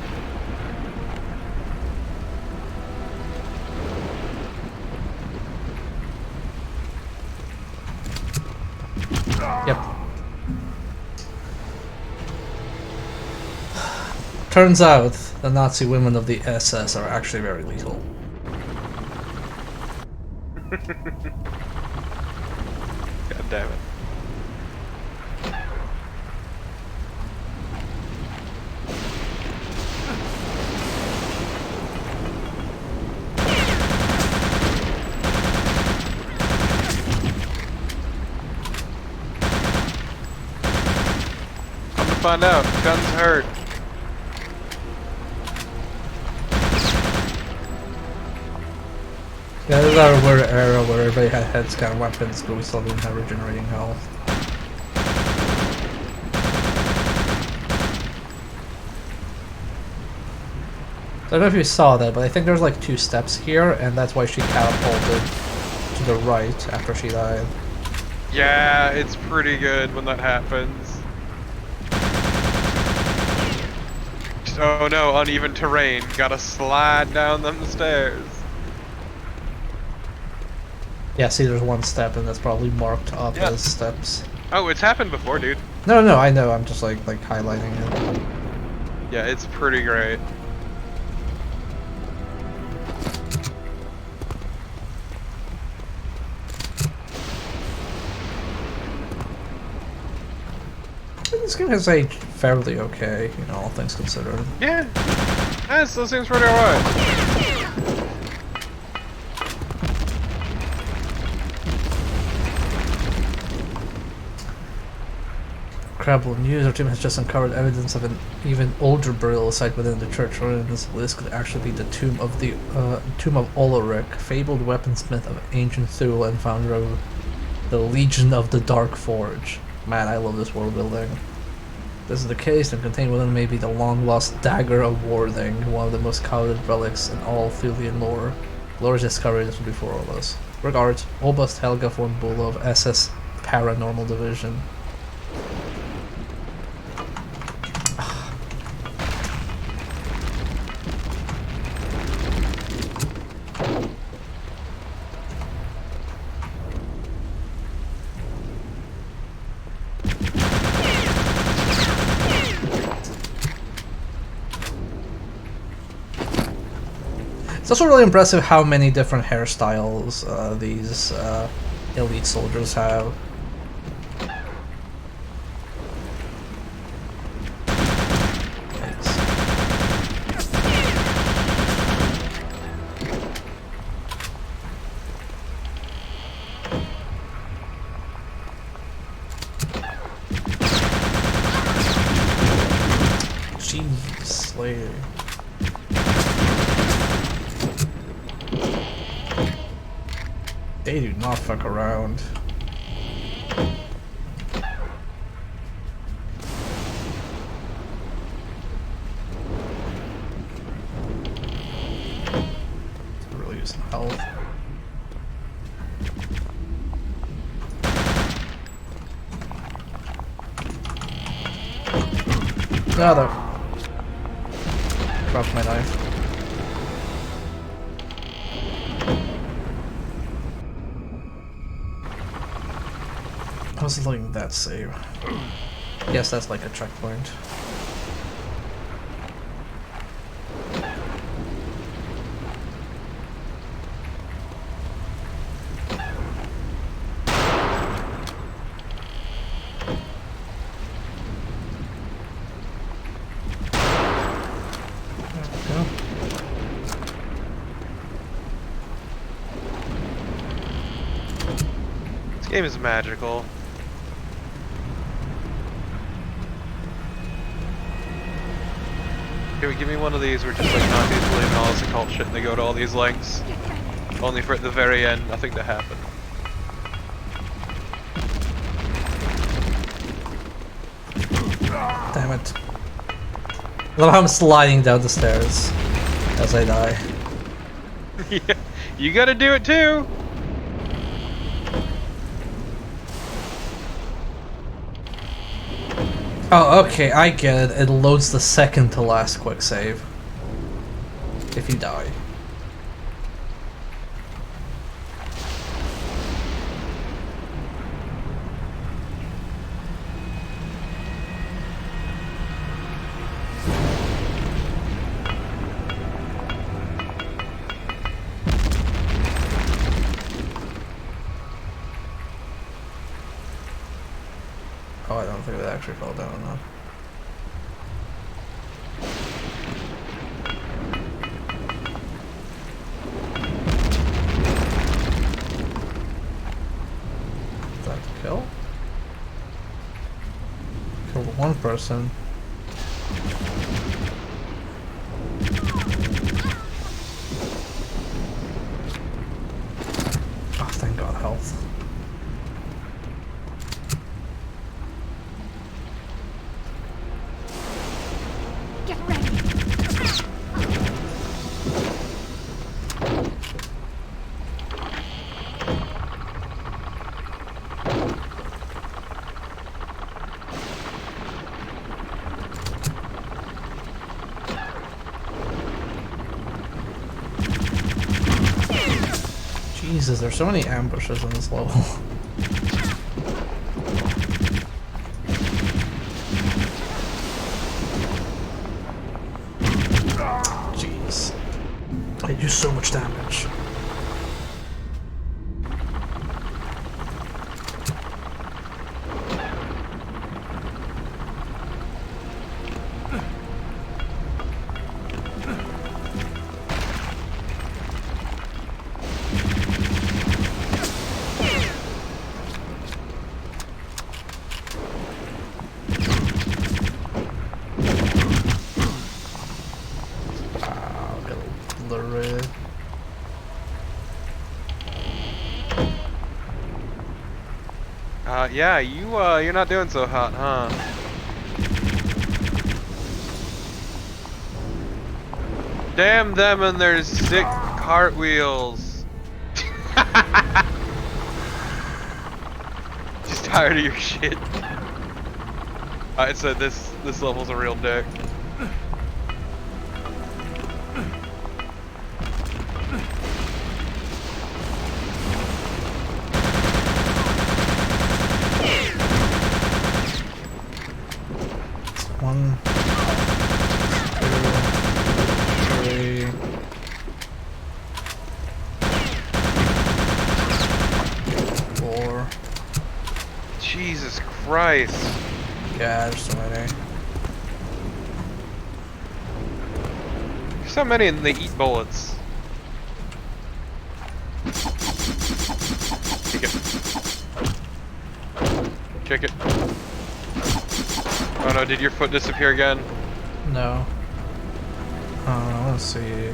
Yep. Turns out the Nazi women of the SS are actually very lethal. God damn it. Come to find out, guns hurt. Yeah, this is our weird era where everybody had heads kind of weapons, but we still didn't have regenerating health. I don't know if you saw that, but I think there's like 2 steps here, and that's why she catapulted to the right after she died. Yeah, it's pretty good when that happens. Oh no, uneven terrain. Gotta slide down them stairs. Yeah, see, there's 1 step, and that's probably marked up as steps. Oh, it's happened before, dude. No, I know. I'm just like highlighting it. Yeah, it's pretty great. This game has aged fairly okay, you know, all things considered. Yeah, it still seems pretty alright. Incredible news, our team has just uncovered evidence of an even older burial site within the church. This could actually be the tomb of Ulrich, fabled weaponsmith of ancient Thule and founder of the Legion of the Dark Forge. Man, I love this world building. If this is the case, and contained within maybe the long-lost Dagger of Worthing, one of the most coveted relics in all Thulean lore. Glory's discovery this before all of us. Regards, Oberst Helga von Bulow of SS Paranormal Division. It's also really impressive how many different hairstyles these elite soldiers have. Jeez, lady. They do not fuck around. Really using health. Ah, no. Dropped my knife. I was letting that save. Yes, that's like a checkpoint. This game is magical. Give me one of these where just like Nazis believe in all this occult shit and they go to all these lengths. Only for at the very end, nothing to happen. Damn it. I love how I'm sliding down the stairs as I die. Yeah, you gotta do it too! Oh, okay, I get it. It loads the second to last quick save. If you die. Oh, I don't think it actually fell down though. Is that a kill? Killed one person. Oh, thank God, health. Jesus, there's so many ambushes in this level. Jeez. I do so much damage. Yeah, you're not doing so hot, huh? Damn them and their sick cartwheels. Just tired of your shit. I said this level's a real dick. One, two, three. Four. Jesus Christ. Yeah, there's so many. There's so many and they eat bullets. Kick it. Kick it. Oh no, did your foot disappear again? No. Let's see.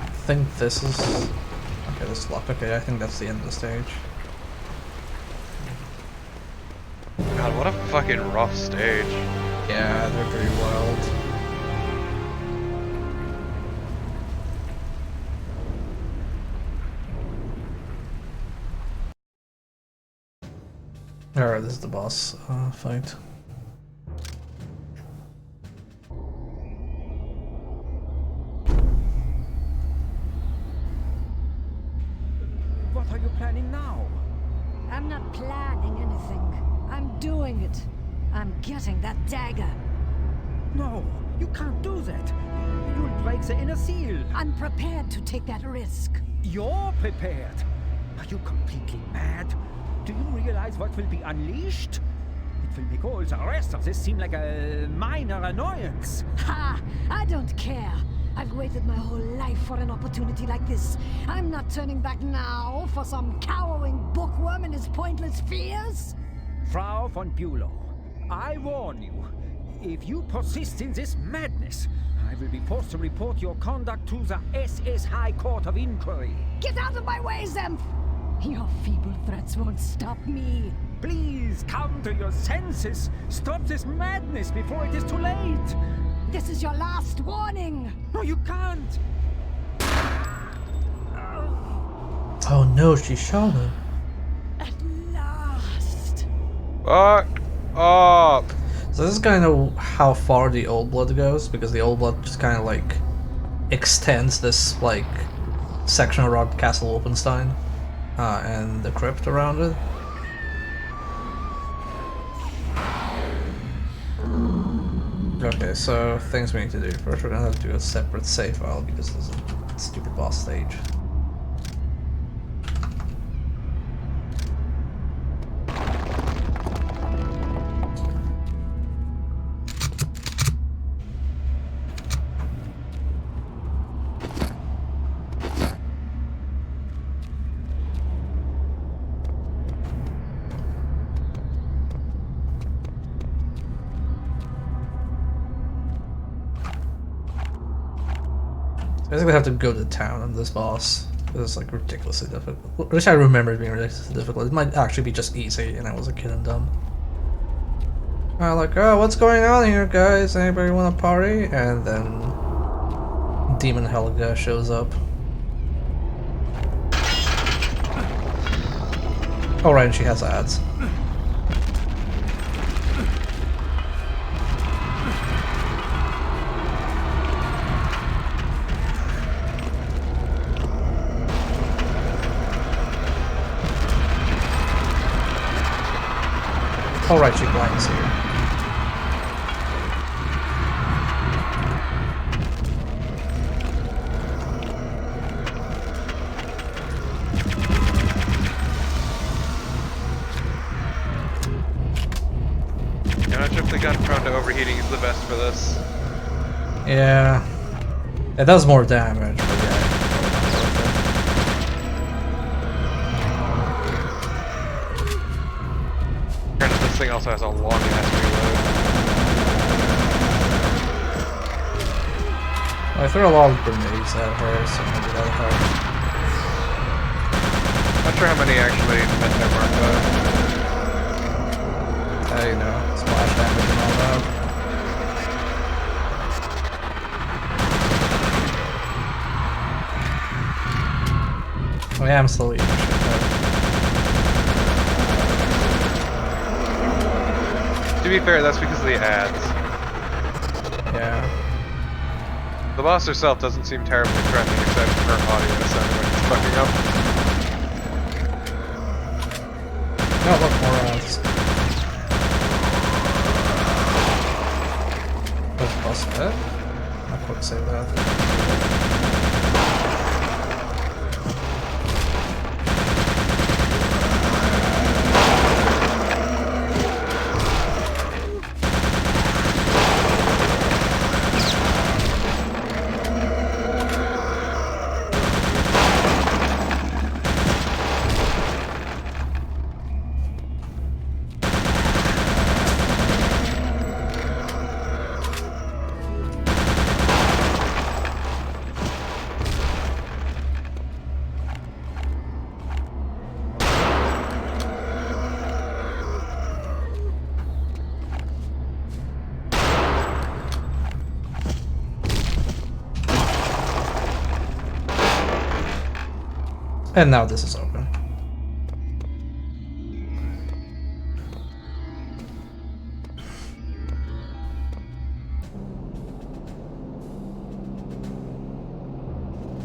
I think this is... Okay, this is locked. Okay, I think that's the end of the stage. God, what a fucking rough stage. Yeah, they're pretty wild. Alright, this is the boss fight. What are you planning now? I'm not planning anything. I'm doing it. I'm getting that dagger. No, you can't do that. You'll break the inner seal. I'm prepared to take that risk. You're prepared. Are you completely mad? Do you realize what will be unleashed? It will make all the rest of this seem like a minor annoyance. Ha! I don't care. I've waited my whole life for an opportunity like this. I'm not turning back now for some cowering bookworm and his pointless fears. Frau von Bülow, I warn you. If you persist in this madness, I will be forced to report your conduct to the SS High Court of Inquiry. Get out of my way, Zemph! Your feeble threats won't stop me. Please come to your senses. Stop this madness before it is too late. This is your last warning. No, you can't. Oh no, she shot him. At last. Fuck up. So this is kind of how far the Old Blood goes, because the Old Blood just kind of like extends this like section around Castle Wolfenstein and the crypt around it. Okay, so things we need to do. First we're gonna have to do a separate save file because there's a stupid boss stage. Basically, I have to go to town on this boss. It's like ridiculously difficult. At least I remember it being ridiculously difficult. It might actually be just easy, and I was a kid and dumb. Like, oh, what's going on here, guys? Anybody want to party? And then Demon Helga shows up. Oh, right, and she has ads. Alright, she blinds here. I'm not sure if the gun prone to overheating is the best for this. Yeah. It does more damage, but yeah. This thing also has a long ass reload. I threw a lot of grenades at her, so maybe that'll help. Not sure how many actually met their mark though. You know, splash damage and all that. Oh yeah, I'm slowly eating shit though. To be fair, that's because of the ads. Yeah. The boss herself doesn't seem terribly threatening except for her audio sounding like it's fucking up. No, look, more ads. Let's bust that. I'll quick save that. And now this is open.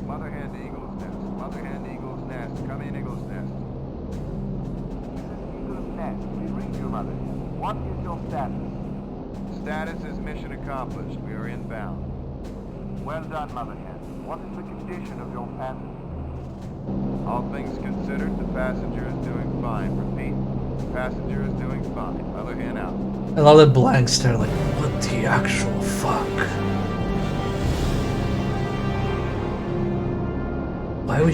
Mother hen, Eagle's Nest. Mother hen, Eagle's Nest. Come in, Eagle's Nest. This is Eagle's Nest. We read you, Mother. What is your status? Status is mission accomplished. We are inbound. Well done, Mother hen. What is the condition of your passenger? All things considered, the passenger is doing fine. Repeat, the passenger is doing fine. Mother hen out. I love the blank stare, like, what the actual fuck? Why would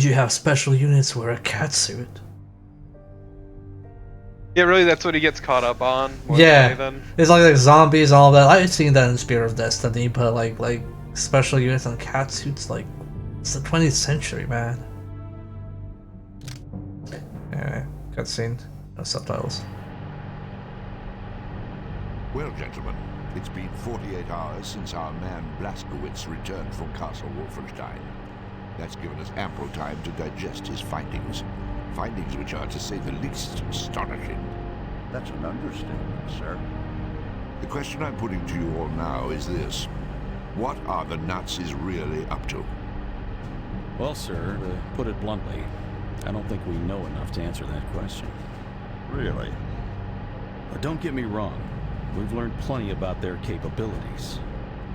you have special units wear a catsuit? Yeah, really, that's what he gets caught up on. More Yeah, than it's like zombies and all that. I've seen that in Spear of Destiny, but like special units and cat suits, like it's the 20th century, man. Yeah, cutscene, no subtitles. Well, gentlemen, it's been 48 hours since our man Blazkowicz returned from Castle Wolfenstein. That's given us ample time to digest his findings. Findings which are, to say the least, astonishing. That's an understatement, sir. The question I'm putting to you all now is this. What are the Nazis really up to? Well, sir, to put it bluntly, I don't think we know enough to answer that question. Really? But don't get me wrong. We've learned plenty about their capabilities.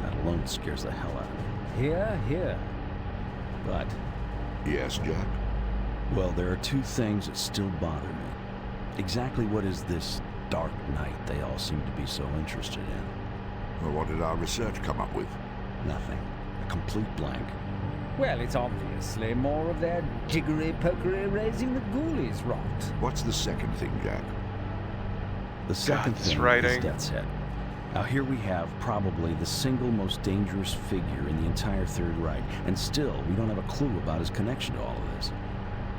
That alone scares the hell out of me. Here, here. But... Yes, Jack? Well, there are two things that still bother me. Exactly what is this dark night they all seem to be so interested in? Well, what did our research come up with? Nothing. A complete blank. Well, it's obviously more of their jiggery-pokery raising the ghoulies rot. What's the second thing, Jack? The second this thing writing. is Death's Head. Now here we have probably the single most dangerous figure in the entire Third Reich, and still we don't have a clue about his connection to all of this.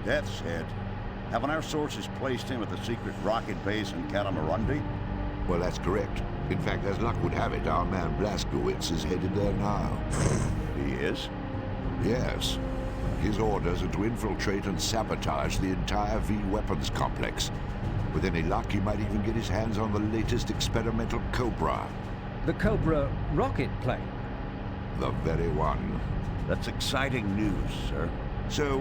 Death's Head. Haven't our sources placed him at the secret rocket base in Catamarundi? Well, that's correct. In fact, as luck would have it, our man Blazkowicz is headed there now. He is? Yes. His orders are to infiltrate and sabotage the entire V-weapons complex. With any luck, he might even get his hands on the latest experimental Cobra. The Cobra rocket plane. The very one. That's exciting news, sir. So,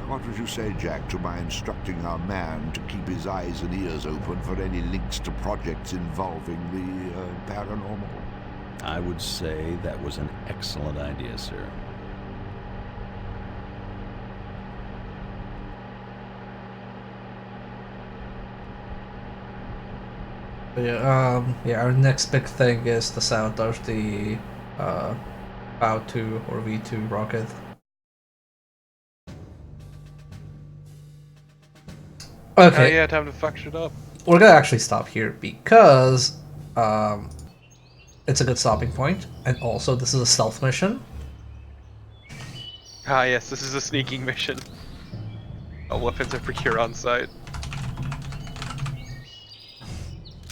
what would you say, Jack, to my instructing our man to keep his eyes and ears open for any links to projects involving the paranormal? I would say that was an excellent idea, sir. But yeah, our next big thing is the sound of the BAU-2 or V2 rocket. Okay. yeah, time to fuck shit up. We're gonna actually stop here because it's a good stopping point, and also this is a stealth mission. Ah, yes, this is a sneaking mission. All weapons are procured on site.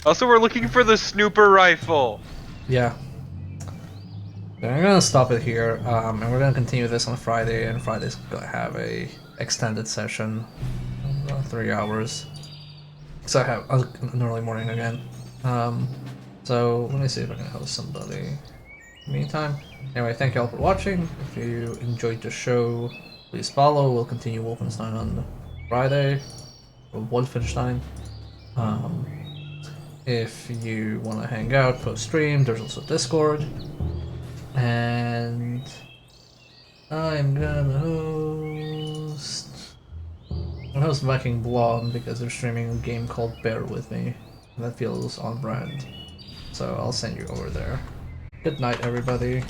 Also, we're looking for the snooper rifle. Yeah. So I'm gonna stop it here, and we're gonna continue this on Friday, and Friday's gonna have a extended session, 3 hours. So I have an early morning again. So let me see if I can host somebody. In the meantime, anyway, thank you all for watching. If you enjoyed the show, please follow. We'll continue Wolfenstein on Friday, or Wolfenstein. If you want to hang out post-stream, there's also Discord. And I'm gonna host Viking Blonde because they're streaming a game called Bear With Me. And that feels on brand. So I'll send you over there. Good night, everybody.